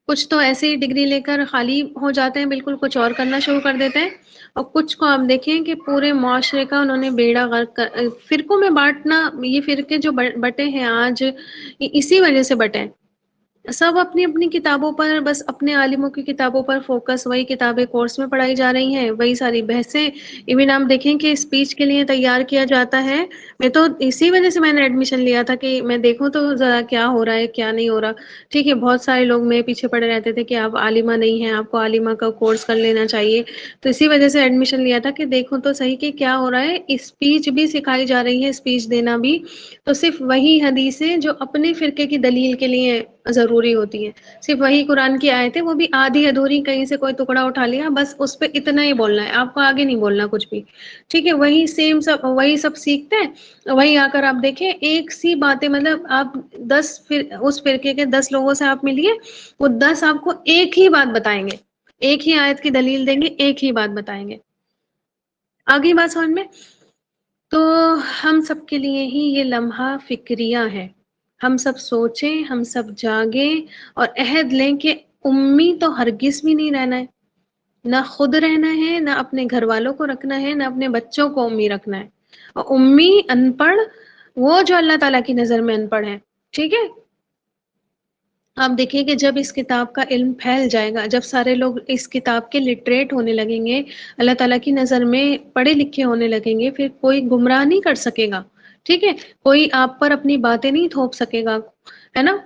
کچھ تو ایسے ہی ڈگری لے کر خالی ہو جاتے ہیں، بالکل کچھ اور کرنا شروع کر دیتے ہیں. اور کچھ کو آپ دیکھیں کہ پورے معاشرے کا انہوں نے بیڑا غرق فرقوں میں بانٹنا. یہ فرقے جو بٹے ہیں آج، اسی وجہ سے بٹے ہیں. سب اپنی اپنی کتابوں پر، بس اپنے عالموں کی کتابوں پر فوکس، وہی کتابیں کورس میں پڑھائی جا رہی ہیں، وہی ساری بحثیں. ایون آپ دیکھیں کہ اسپیچ کے لیے تیار کیا جاتا ہے. میں تو اسی وجہ سے میں نے ایڈمیشن لیا تھا کہ میں دیکھوں تو ذرا کیا ہو رہا ہے کیا نہیں ہو رہا. ٹھیک ہے، بہت سارے لوگ میرے پیچھے پڑے رہتے تھے کہ آپ عالمہ نہیں ہیں، آپ کو عالمہ کا کورس کر لینا چاہیے. تو اسی وجہ سے ایڈمیشن لیا تھا کہ دیکھوں تو صحیح کہ کیا ہو رہا ہے. اسپیچ بھی سکھائی جا رہی ہے، اسپیچ دینا بھی. تو صرف وہی حدیثیں جو اپنے فرقے کی دلیل کے لیے ضروری ہوتی ہیں، صرف وہی قرآن کی آیتیں، وہ بھی آدھی ادھوری، کہیں سے کوئی ٹکڑا اٹھا لیا بس اس پہ اتنا ہی بولنا ہے، آپ کو آگے نہیں بولنا کچھ بھی. ٹھیک ہے، وہی سیم سب وہی سب سیکھتے ہیں. وہی آ کر آپ دیکھیں ایک سی باتیں، مطلب آپ 10 اس فرقے کے 10 لوگوں سے آپ ملیے، وہ 10 آپ کو ایک ہی بات بتائیں گے، ایک ہی آیت کی دلیل دیں گے، ایک ہی بات بتائیں گے. آگئی بات سمجھ میں؟ تو ہم سب کے لیے ہی یہ لمحہ فکریہ ہے. ہم سب سوچیں، ہم سب جاگیں اور عہد لیں کہ امی تو ہرگز بھی نہیں رہنا ہے. نہ خود رہنا ہے، نہ اپنے گھر والوں کو رکھنا ہے، نہ اپنے بچوں کو امی رکھنا ہے. اور امی ان پڑھ وہ جو اللہ تعالیٰ کی نظر میں ان پڑھ ہے. ٹھیک ہے. آپ دیکھیں کہ جب اس کتاب کا علم پھیل جائے گا، جب سارے لوگ اس کتاب کے لٹریٹ ہونے لگیں گے، اللہ تعالیٰ کی نظر میں پڑھے لکھے ہونے لگیں گے، پھر کوئی گمراہ نہیں کر سکے گا. ٹھیک ہے، کوئی آپ پر اپنی باتیں نہیں تھوپ سکے گا، ہے نا.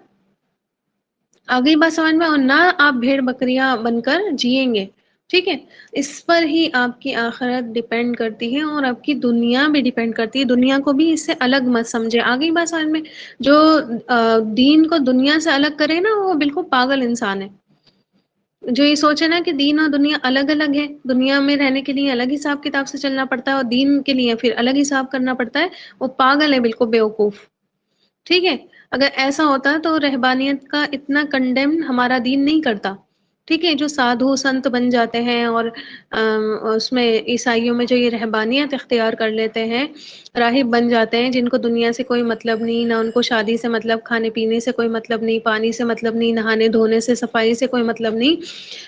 آگئی بات سمجھ میں؟ اور نہ آپ بھیڑ بکریاں بن کر جیئیں گے. ٹھیک ہے. اس پر ہی آپ کی آخرت ڈیپینڈ کرتی ہے، اور آپ کی دنیا بھی ڈیپینڈ کرتی ہے. دنیا کو بھی اس سے الگ مت سمجھے. آگئی بات سمجھ میں؟ جو دین کو دنیا سے الگ کرے نا، وہ بالکل پاگل انسان ہے. جو یہ سوچے نا کہ دین اور دنیا الگ الگ ہے، دنیا میں رہنے کے لیے الگ حساب کتاب سے چلنا پڑتا ہے اور دین کے لیے پھر الگ حساب کرنا پڑتا ہے، وہ پاگل ہے، بالکل بیوقوف. ٹھیک ہے. اگر ایسا ہوتا تو رہبانیت کا اتنا کنڈیم ہمارا دین نہیں کرتا. ٹھیک ہے. جو سادھو سنت بن جاتے ہیں، اور اس میں عیسائیوں میں جو یہ رہبانیت اختیار کر لیتے ہیں، راہب بن جاتے ہیں، جن کو دنیا سے کوئی مطلب نہیں، نہ ان کو شادی سے مطلب، کھانے پینے سے کوئی مطلب نہیں، پانی سے مطلب نہیں، نہانے دھونے سے، صفائی سے کوئی مطلب نہیں.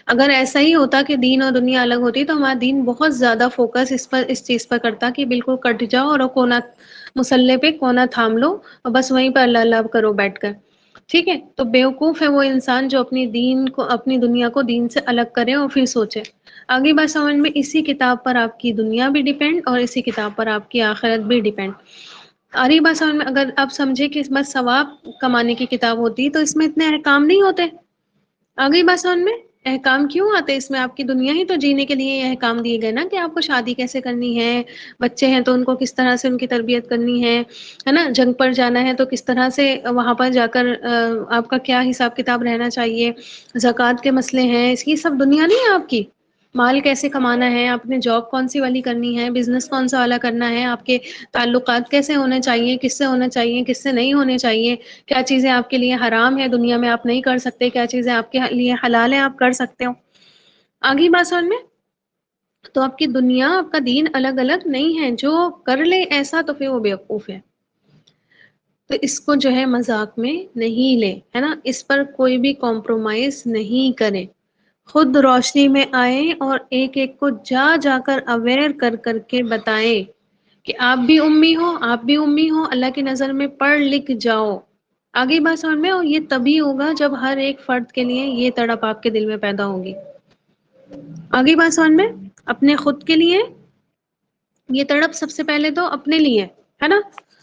اگر ایسا ہی ہوتا کہ دین اور دنیا الگ ہوتی تو ہمارا دین بہت زیادہ فوکس اس چیز پر کرتا کہ بالکل کٹ جاؤ اور کونا مسلح پہ کونا تھام لو اور بس وہیں پہ اللہ اللہ کرو بیٹھ کر. ٹھیک ہے، تو بیوقوف ہے وہ انسان جو اپنی دین کو، اپنی دنیا کو دین سے الگ کرے اور پھر سوچے۔ آگے بات سمجھ میں، اسی کتاب پر آپ کی دنیا بھی ڈیپینڈ اور اسی کتاب پر آپ کی آخرت بھی ڈیپینڈ۔ آ رہی بات سمجھ میں؟ اگر آپ سمجھے کہ بس ثواب کمانے کی کتاب ہوتی تو اس میں اتنے احکام نہیں ہوتے۔ آ گئی بات سمجھ میں؟ احکام کیوں آتے اس میں؟ آپ کی دنیا ہی تو جینے کے لیے یہ احکام دیے گئے نا، کہ آپ کو شادی کیسے کرنی ہے، بچے ہیں تو ان کو کس طرح سے ان کی تربیت کرنی ہے نا، جنگ پر جانا ہے تو کس طرح سے وہاں پر جا کر آپ کا کیا حساب کتاب رہنا چاہیے، زکوٰۃ کے مسئلے ہیں، اس کی سب دنیا نہیں ہے آپ کی۔ مال کیسے کمانا ہے، آپ نے جاب کون سی والی کرنی ہے، بزنس کون سا والا کرنا ہے، آپ کے تعلقات کیسے ہونے چاہیے، کس سے ہونے چاہیے، کس سے نہیں ہونے چاہیے، کیا چیزیں آپ کے لیے حرام ہے دنیا میں آپ نہیں کر سکتے، کیا چیزیں آپ کے لیے حلال ہیں آپ کر سکتے ہو۔ آگی بات سمجھ میں؟ تو آپ کی دنیا، آپ کا دین الگ الگ نہیں ہے، جو کر لے ایسا تو پھر وہ بیوقوف ہے۔ تو اس کو جو ہے مذاق میں نہیں لے، ہے نا، اس پر کوئی بھی کمپرومائز نہیں کرے، خود روشنی میں آئیں اور ایک ایک کو جا جا کر اویئر کر کر کے بتائیں کہ آپ بھی امی ہو، آپ بھی امی ہو، اللہ کی نظر میں پڑھ لکھ جاؤ۔ آگے بات سمجھ میں؟ اور یہ تبھی ہوگا جب ہر ایک فرد کے لیے یہ تڑپ آپ کے دل میں پیدا ہوگی۔ آگے بات سمجھ میں؟ اپنے خود کے لیے یہ تڑپ سب سے پہلے تو اپنے لیے، ہے نا،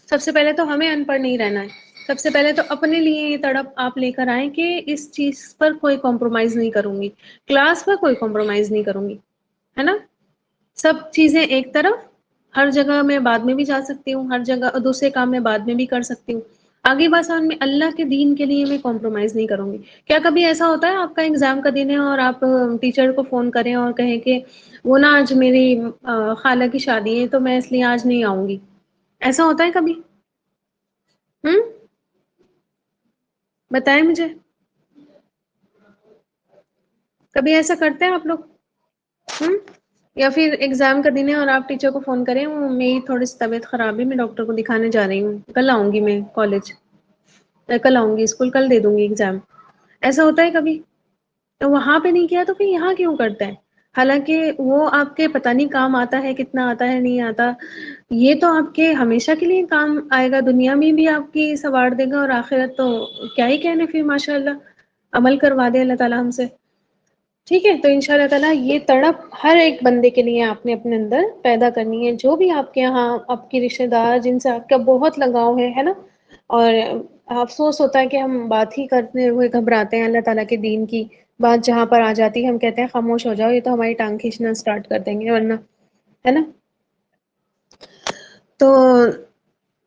سب سے پہلے تو ہمیں ان پڑھ نہیں رہنا ہے، سب سے پہلے تو اپنے لیے یہ تڑپ آپ لے کر آئیں کہ اس چیز پر کوئی کمپرومائز نہیں کروں گی، کلاس پر کوئی کمپرومائز نہیں کروں گی، ہے نا، سب چیزیں ایک طرف، ہر جگہ میں بعد میں بھی جا سکتی ہوں، ہر جگہ دوسرے کام میں بعد میں بھی کر سکتی ہوں۔ آگے بات سمجھ میں؟ اللہ کے دین کے لیے میں کمپرومائز نہیں کروں گی۔ کیا کبھی ایسا ہوتا ہے آپ کا ایگزام کا دن ہے اور آپ ٹیچر کو فون کریں اور کہیں کہ وہ نا آج میری خالہ کی شادی ہے تو میں اس لیے آج نہیں آؤں گی؟ ایسا ہوتا ہے کبھی؟ ہم بتائیں مجھے، کبھی ایسا کرتے ہیں آپ لوگ؟ ہم یا پھر ایگزام کا دن ہے اور آپ ٹیچر کو فون کریں میری تھوڑی سی طبیعت خراب ہے، میں ڈاکٹر کو دکھانے جا رہی ہوں، کل آؤں گی میں کالج، کل آؤں گی اسکول، کل دے دوں گی ایگزام، ایسا ہوتا ہے کبھی؟ تو وہاں پہ نہیں کیا تو پھر یہاں کیوں کرتا ہے؟ حالانکہ وہ آپ کے پتہ نہیں کام آتا ہے، کتنا آتا ہے نہیں آتا، یہ تو آپ کے ہمیشہ کے لیے کام آئے گا، دنیا میں بھی آپ کی سنوار دے گا اور آخرت تو کیا ہی کہنے پھر، ماشاء اللہ عمل کروا دے اللہ تعالی ہم سے۔ ٹھیک ہے، تو ان شاء اللہ تعالیٰ یہ تڑپ ہر ایک بندے کے لیے آپ نے اپنے اندر پیدا کرنی ہے، جو بھی آپ کے یہاں آپ کی رشتے دار جن سے آپ کا بہت لگاؤ ہے نا، اور افسوس ہوتا ہے کہ ہم بات ہی کرتے ہوئے گھبراتے ہیں، اللہ تعالیٰ کے دین کی بات جہاں پر آ جاتی ہے ہم کہتے ہیں خاموش ہو جاؤ، یہ تو ہماری ٹانگ کھینچنا اسٹارٹ کر دیں گے ورنہ، ہے نا۔ تو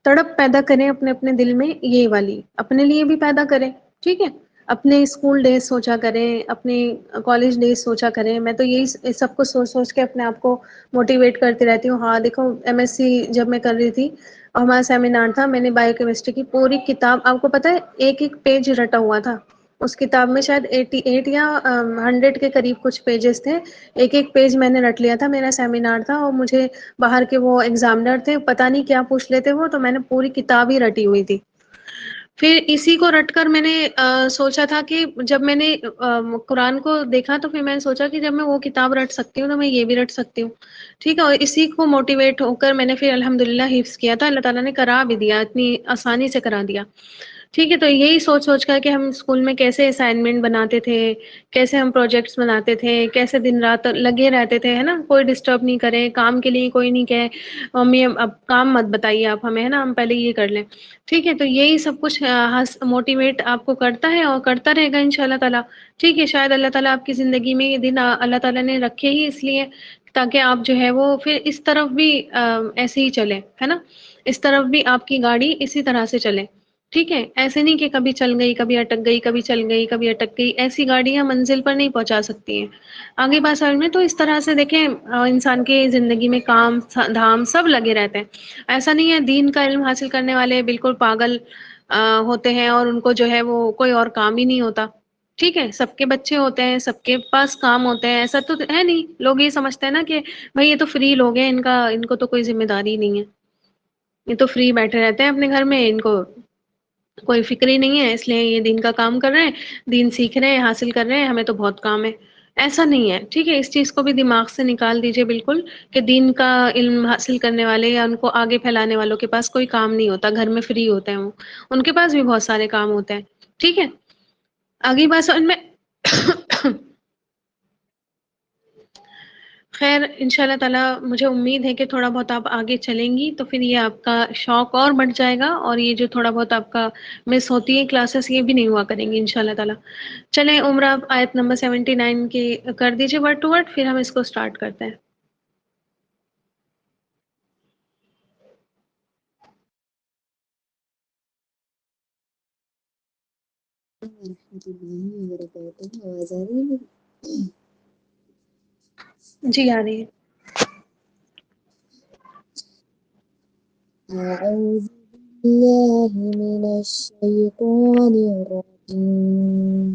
تڑپ پیدا کریں اپنے اپنے دل میں، یہ والی اپنے لیے بھی پیدا کریں، ٹھیک ہے، اپنے اسکول ڈیز سوچا کریں، اپنے کالج ڈیز سوچا کریں، میں تو یہی سب کچھ سوچ سوچ کے اپنے آپ کو موٹیویٹ کرتی رہتی ہوں۔ ہاں دیکھو ایم ایس سی جب میں کر رہی تھی اور ہمارا سیمینار تھا، میں نے بایو کیمسٹری کی پوری کتاب، آپ کو پتہ ہے ایک ایک پیج رٹا ہوا تھا اس کتاب میں، شاید 88 یا 100 کے قریب کچھ پیجز تھے، ایک ایک پیج میں نے رٹ لیا تھا، میرا سیمینار تھا اور مجھے باہر کے وہ ایگزامنر تھے پتہ نہیں کیا پوچھ لیتے وہ، تو میں نے پوری کتاب ہی رٹی ہوئی تھی۔ پھر اسی کو رٹ کر میں نے سوچا تھا کہ جب میں نے قرآن کو دیکھا تو پھر میں نے سوچا کہ جب میں وہ کتاب رٹ سکتی ہوں تو میں یہ بھی رٹ سکتی ہوں، ٹھیک ہے، اور اسی کو موٹیویٹ ہو کر میں نے پھر الحمدللہ حفظ کیا تھا، اللہ تعالیٰ نے کرا بھی دیا، اتنی آسانی سے کرا دیا، ٹھیک ہے۔ تو یہی سوچ سوچ کر کہ ہم اسکول میں کیسے اسائنمنٹ بناتے تھے، کیسے ہم پروجیکٹس بناتے تھے، کیسے دن رات لگے رہتے تھے، ہے نا، کوئی ڈسٹرب نہیں کرے، کام کے لیے کوئی نہیں کہے ممی اب کام مت بتائیے آپ ہمیں، ہے نا، ہم پہلے یہ کر لیں، ٹھیک ہے۔ تو یہی سب کچھ موٹیویٹ آپ کو کرتا ہے اور کرتا رہے گا ان شاء اللہ تعالیٰ، ٹھیک ہے۔ شاید اللہ تعالیٰ آپ کی زندگی میں یہ دن اللہ تعالیٰ نے رکھے ہی اس لیے تاکہ آپ جو ہے وہ پھر اس طرف بھی ایسے ہی چلے، ہے نا، اس طرف بھی آپ کی گاڑی اسی طرح سے چلے، ٹھیک ہے، ایسے نہیں کہ کبھی چل گئی کبھی اٹک گئی، کبھی چل گئی کبھی اٹک گئی، ایسی گاڑیاں منزل پر نہیں پہنچا سکتی ہیں۔ آگے بات سمجھ میں؟ تو اس طرح سے دیکھیں انسان کے زندگی میں کام دھام سب لگے رہتے ہیں، ایسا نہیں ہے دین کا علم حاصل کرنے والے بالکل پاگل ہوتے ہیں اور ان کو جو ہے وہ کوئی اور کام ہی نہیں ہوتا، ٹھیک ہے، سب کے بچے ہوتے ہیں، سب کے پاس کام ہوتے ہیں، ایسا تو ہے نہیں، لوگ یہ سمجھتے ہیں نا کہ بھائی یہ تو فری لوگ ہیں، ان کو تو کوئی ذمہ داری نہیں ہے، یہ تو فری بیٹھے رہتے ہیں اپنے گھر میں، ان کو کوئی فکر ہی نہیں ہے، اس لیے یہ دین کا کام کر رہے ہیں، دین سیکھ رہے ہیں، حاصل کر رہے ہیں، ہمیں تو بہت کام ہے، ایسا نہیں ہے، ٹھیک ہے۔ اس چیز کو بھی دماغ سے نکال دیجئے بالکل کہ دین کا علم حاصل کرنے والے یا ان کو آگے پھیلانے والوں کے پاس کوئی کام نہیں ہوتا، گھر میں فری ہوتے ہیں وہ، ان کے پاس بھی بہت سارے کام ہوتے ہیں، ٹھیک ہے، آگے بات سمجھ میں؟ خیر انشاءاللہ تعالی مجھے امید ہے کہ تھوڑا بہت آپ آگے چلیں گی تو پھر یہ آپ کا شوق اور بڑھ جائے گا، اور یہ جو تھوڑا بہت آپ کا مس ہوتی ہے کلاسز یہ بھی نہیں ہوا کریں گی انشاءاللہ تعالی۔ چلیں عمرہ آپ آیت نمبر 79 کی کر دیجیے ورڈ ٹو ورڈ، پھر ہم اس کو سٹارٹ کرتے ہیں۔ ورحمۃ اللہ وبرکاتہ، آواز آ رہی ہے؟ جی آ رہی ہے۔ أعوذ بالله من الشيطان الرجيم،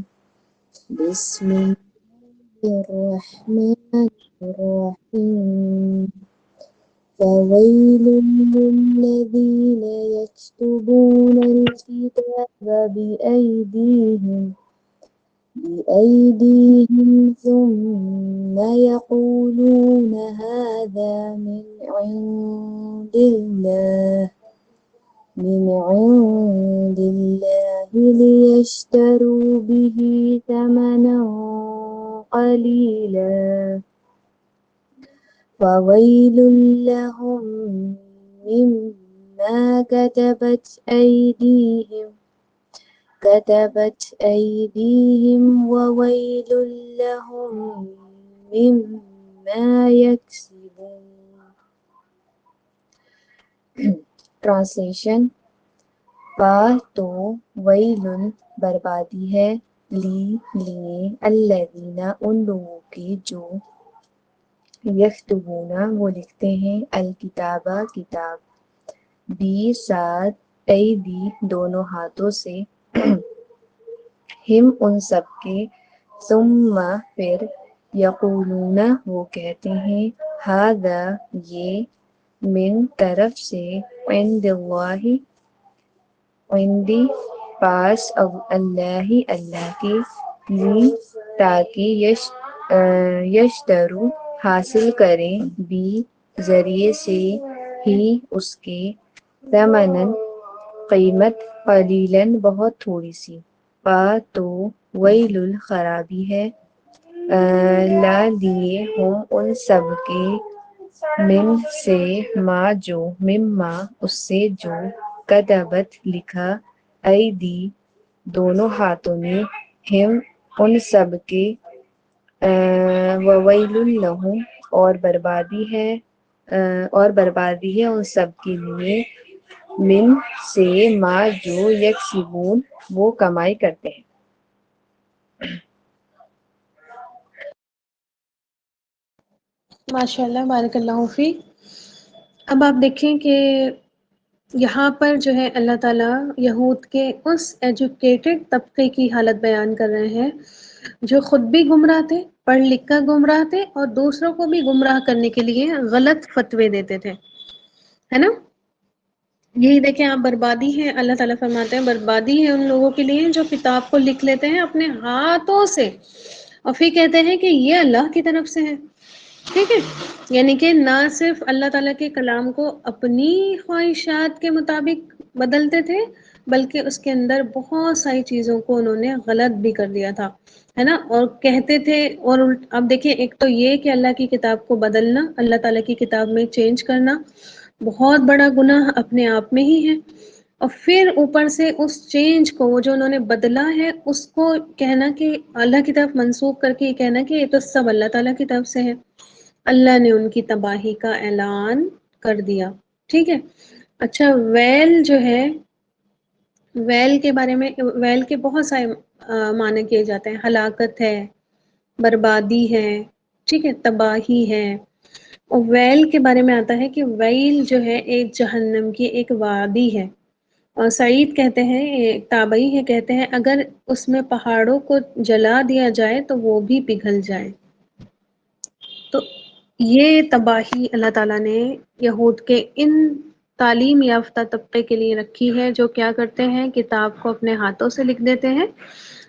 بسم الله الرحمن الرحيم، فويل للذين يكتبون الكتاب بأيديهم ثم يقولون هذا من عند الله ليشتروا به ثمنا قليلا، فويل لهم مما كتبت أيديهم وويل لهم مما يكسبون۔ ٹرانسلیشن: پا تو ویلن بربادی ہے، لیے الذین ان لوگوں کی جو یکتبون وہ لکھتے ہیں، الکتابہ کتاب، بی ساتھ، ایدی دونوں ہاتھوں سے، ہم ان سب کے، ثم پھر، یقولون وہ کہتے ہیں، ھذا یہ، من طرف سے، عند اللہ عندی پاس، اللہ اللہ کے، لی تاکہ یشترو حاصل کریں، بھی ذریعے سے، ہی اس کے، ثمناً قیمت، قلیلاً بہت تھوڑی سی، پا تو ویل خرابی ہے، لا دیے ہوں ان سب کے، من سے، ما جو، مما اس سے جو، کتبت لکھا، ایدی دونوں ہاتھوں نے، ہم ان سب کے، وویل لہم اور بربادی ہے ان سب کے لیے، من سے، ما جو، یکسبون وہ کمائی کرتے ہیں۔ ماشاء اللہ بارک اللہ فیک۔ اب آپ دیکھیں کہ یہاں پر جو ہے اللہ تعالیٰ یہود کے اس ایجوکیٹڈ طبقے کی حالت بیان کر رہے ہیں جو خود بھی گمراہ تھے، پڑھ لکھ کر گمراہ تھے، اور دوسروں کو بھی گمراہ کرنے کے لیے غلط فتوے دیتے تھے، ہے نا؟ یہی دیکھیں آپ، بربادی ہے، اللہ تعالیٰ فرماتے ہیں بربادی ہے ان لوگوں کے لیے جو کتاب کو لکھ لیتے ہیں اپنے ہاتھوں سے، اور پھر کہتے ہیں کہ یہ اللہ کی طرف سے ہے۔ ٹھیک ہے، یعنی کہ نہ صرف اللہ تعالیٰ کے کلام کو اپنی خواہشات کے مطابق بدلتے تھے، بلکہ اس کے اندر بہت ساری چیزوں کو انہوں نے غلط بھی کر دیا تھا، ہے نا؟ اور کہتے تھے، اور اب دیکھیں ایک تو یہ کہ اللہ کی کتاب کو بدلنا، اللہ تعالیٰ کی کتاب میں چینج کرنا بہت بڑا گناہ اپنے آپ میں ہی ہے، اور پھر اوپر سے اس چینج کو، وہ جو انہوں نے بدلا ہے، اس کو کہنا کہ اللہ کی طرف منسوخ کر کے یہ کہنا کہ یہ تو سب اللہ تعالیٰ کی طرف سے ہے۔ اللہ نے ان کی تباہی کا اعلان کر دیا۔ ٹھیک ہے، اچھا ویل جو ہے، ویل کے بارے میں، ویل کے بہت سارے معنی کیے جاتے ہیں، ہلاکت ہے، بربادی ہے، ٹھیک ہے، تباہی ہے۔ اور ویل کے بارے میں آتا ہے کہ ویل جو ہے ایک جہنم کی ایک وادی ہے، اور سعید کہتے ہیں، ایک تابعی ہے، کہتے ہیں اگر اس میں پہاڑوں کو جلا دیا جائے تو وہ بھی پگھل جائے۔ تو یہ تباہی اللہ تعالیٰ نے یہود کے ان تعلیم یافتہ طبقے کے لیے رکھی ہے جو کیا کرتے ہیں، کتاب کو اپنے ہاتھوں سے لکھ دیتے ہیں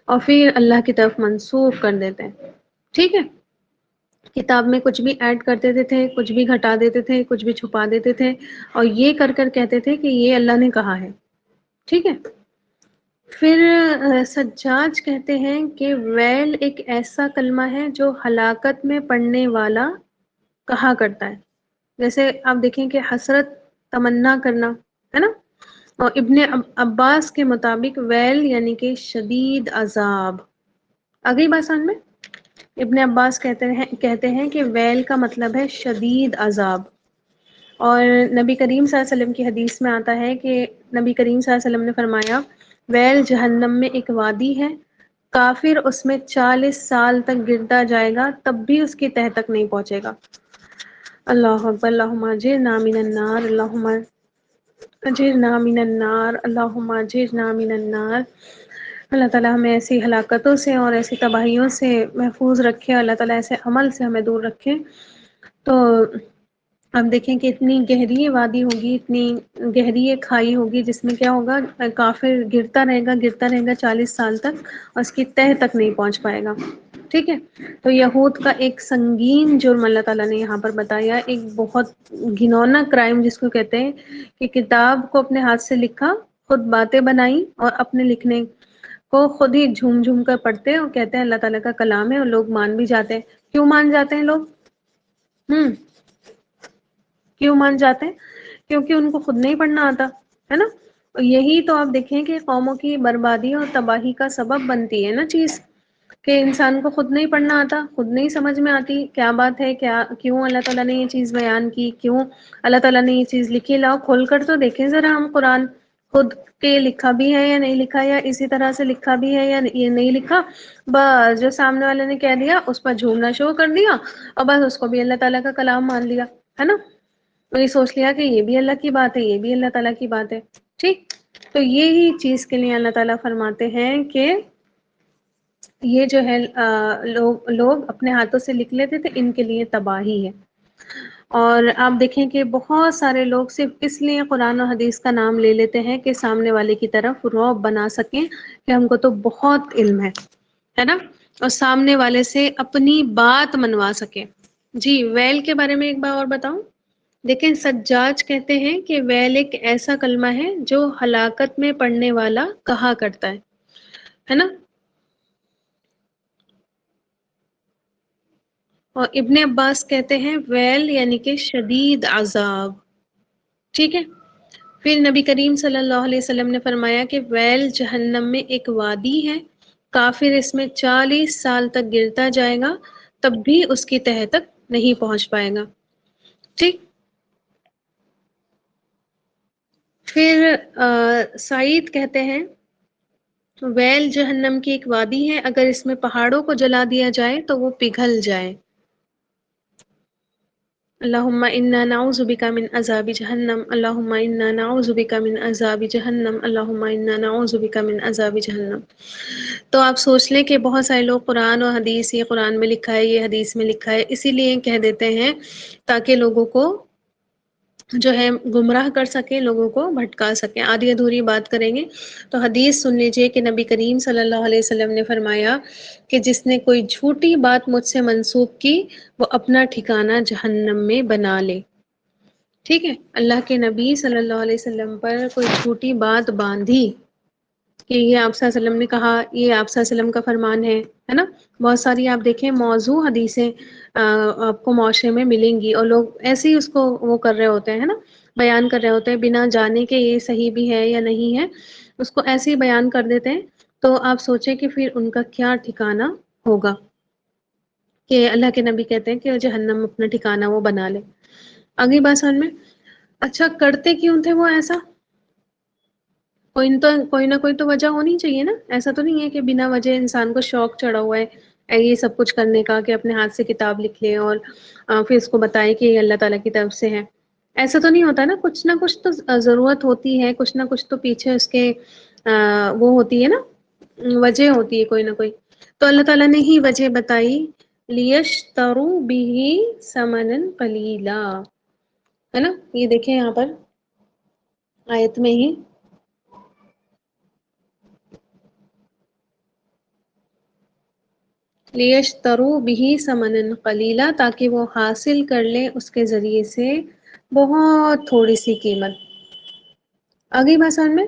اور پھر اللہ کی طرف منسوخ کر دیتے ہیں۔ ٹھیک ہے، کتاب میں کچھ بھی ایڈ کر دیتے تھے، کچھ بھی گھٹا دیتے تھے، کچھ بھی چھپا دیتے تھے، اور یہ کر کر کہتے تھے کہ یہ اللہ نے کہا ہے۔ ٹھیک ہے، پھر سجاج کہتے ہیں کہ ویل ایک ایسا کلمہ ہے جو ہلاکت میں پڑنے والا کہا کرتا ہے. جیسے آپ دیکھیں کہ حسرت تمنا کرنا ہے نا. اور ابن عباس کے مطابق ویل یعنی کہ شدید عذاب. آگئی بات سمجھ میں؟ ابن عباس کہتے ہیں کہ ویل کا مطلب ہے شدید عذاب. اور نبی کریم صلی اللہ علیہ وسلم کی حدیث میں آتا ہے کہ نبی کریم صلی اللہ علیہ وسلم نے فرمایا ویل جہنم میں ایک وادی ہے، کافر اس میں 40 سال تک گرتا جائے گا تب بھی اس کی تہہ تک نہیں پہنچے گا. اللہ اکبر، اللہم اجرنا من النار، اللہم اجرنا من النار، اللہم اجرنا من النار. اللہ تعالیٰ ہمیں ایسی ہلاکتوں سے اور ایسی تباہیوں سے محفوظ رکھے، اللہ تعالیٰ ایسے عمل سے ہمیں دور رکھے. تو اب دیکھیں کہ اتنی گہری وادی ہوگی، اتنی گہری کھائی ہوگی جس میں کیا ہوگا، کافر گرتا رہے گا 40 سال تک اور اس کی تہہ تک نہیں پہنچ پائے گا. ٹھیک ہے. تو یہود کا ایک سنگین جرم اللہ تعالیٰ نے یہاں پر بتایا، ایک بہت گھنونا کرائم جس کو کہتے ہیں کہ کتاب کو اپنے ہاتھ سے لکھا، خود باتیں بنائی اور اپنے لکھنے کو خود ہی جھوم جھوم کر پڑھتے ہیں اور کہتے ہیں اللہ تعالیٰ کا کلام ہے، اور لوگ مان بھی جاتے ہیں. کیوں مان جاتے ہیں لوگ؟ کیوں مان جاتے ہیں؟ کیونکہ ان کو خود نہیں پڑھنا آتا ہے نا. یہی تو آپ دیکھیں کہ قوموں کی بربادی اور تباہی کا سبب بنتی ہے نا چیز، کہ انسان کو خود نہیں پڑھنا آتا، خود نہیں سمجھ میں آتی کیا بات ہے، کیا کیوں اللہ تعالیٰ نے یہ چیز بیان کی، کیوں اللہ تعالیٰ نے یہ چیز لکھی. لاؤ کھول کر تو دیکھیں ذرا ہم قرآن، خود کے لکھا بھی ہے یا نہیں لکھا، یا اسی طرح سے لکھا بھی ہے یا یہ نہیں لکھا. بس جو سامنے والے نے کہہ دیا اس پر جھومنا شروع کر دیا اور بس اس کو بھی اللہ تعالیٰ کا کلام مان لیا ہے نا. تو یہ سوچ لیا کہ یہ بھی اللہ کی بات ہے، یہ بھی اللہ تعالیٰ کی بات ہے. ٹھیک. تو یہی چیز کے لیے اللہ تعالیٰ فرماتے ہیں کہ یہ جو ہے لوگ اپنے ہاتھوں سے لکھ لیتے تھے، ان کے لیے تباہی ہے. اور آپ دیکھیں کہ بہت سارے لوگ صرف اس لیے قرآن و حدیث کا نام لے لیتے ہیں کہ سامنے والے کی طرف رعب بنا سکیں کہ ہم کو تو بہت علم ہے نا، اور سامنے والے سے اپنی بات منوا سکیں. جی ویل کے بارے میں ایک بار اور بتاؤں. دیکھیں سجاج کہتے ہیں کہ ویل ایک ایسا کلمہ ہے جو ہلاکت میں پڑنے والا کہا کرتا ہے نا. اور ابن عباس کہتے ہیں ویل یعنی کہ شدید عذاب. ٹھیک ہے. پھر نبی کریم صلی اللہ علیہ وسلم نے فرمایا کہ ویل جہنم میں ایک وادی ہے، کافر اس میں 40 سال تک گرتا جائے گا تب بھی اس کی تہہ تک نہیں پہنچ پائے گا. ٹھیک. پھر سعید کہتے ہیں ویل جہنم کی ایک وادی ہے، اگر اس میں پہاڑوں کو جلا دیا جائے تو وہ پگھل جائے. اللہم انا نعوذ بک من عذاب جہنم، اللہم انا نعوذ بک من عذاب جہنم، اللہم انا نعوذ بک من عذاب جہنم. تو آپ سوچ لیں کہ بہت سارے لوگ قرآن و حدیث، یہ قرآن میں لکھا ہے، یہ حدیث میں لکھا ہے، اسی لیے کہہ دیتے ہیں تاکہ لوگوں کو جو ہے گمراہ کر سکیں، لوگوں کو بھٹکا سکیں. آدھی ادھوری بات کریں گے تو حدیث سن لیجئے کہ نبی کریم صلی اللہ علیہ وسلم نے فرمایا کہ جس نے کوئی جھوٹی بات مجھ سے منسوب کی وہ اپنا ٹھکانہ جہنم میں بنا لے. ٹھیک ہے. اللہ کے نبی صلی اللہ علیہ وسلم پر کوئی جھوٹی بات باندھی کہ یہ آپ صلی اللہ علیہ وسلم نے کہا، یہ آپ صلی اللہ علیہ وسلم کا فرمان ہے نا. بہت ساری آپ دیکھیں موضوع حدیثیں آپ کو معاشرے میں ملیں گی اور لوگ ایسے ہی اس کو وہ کر رہے ہوتے ہیں نا، بیان کر رہے ہوتے ہیں بنا جانے کہ یہ صحیح بھی ہے یا نہیں ہے، اس کو ایسے ہی بیان کر دیتے ہیں. تو آپ سوچیں کہ پھر ان کا کیا ٹھکانہ ہوگا، کہ اللہ کے نبی کہتے ہیں کہ جہنم اپنا ٹھکانہ وہ بنا لے. آگے بات سمجھ میں؟ اچھا کرتے کیوں تھے وہ ایسا؟ کوئی نہ کوئی تو وجہ ہونی چاہیے نا. ایسا تو نہیں ہے کہ بنا وجہ انسان کو شوق چڑھا ہوا ہے یہ سب کچھ کرنے کا کہ اپنے ہاتھ سے کتاب لکھ لے اور پھر اس کو بتائے کہ یہ اللہ تعالیٰ کی طرف سے ہے. ایسا تو نہیں ہوتا نا، کچھ نہ کچھ تو ضرورت ہوتی ہے، کچھ نہ کچھ تو پیچھے اس کے وہ ہوتی ہے نا، وجہ ہوتی ہے کوئی نہ کوئی. تو اللہ تعالیٰ نے ہی وجہ بتائی، لیشتروا بہ ثمنا قلیلا، ہے نا. یہ دیکھیں یہاں پر آیت میں ہی لیشتروا بہ ثمنا قلیلا، تاکہ وہ حاصل کر لیں اس کے ذریعے سے بہت تھوڑی سی قیمت. آگئی بات سمجھ میں؟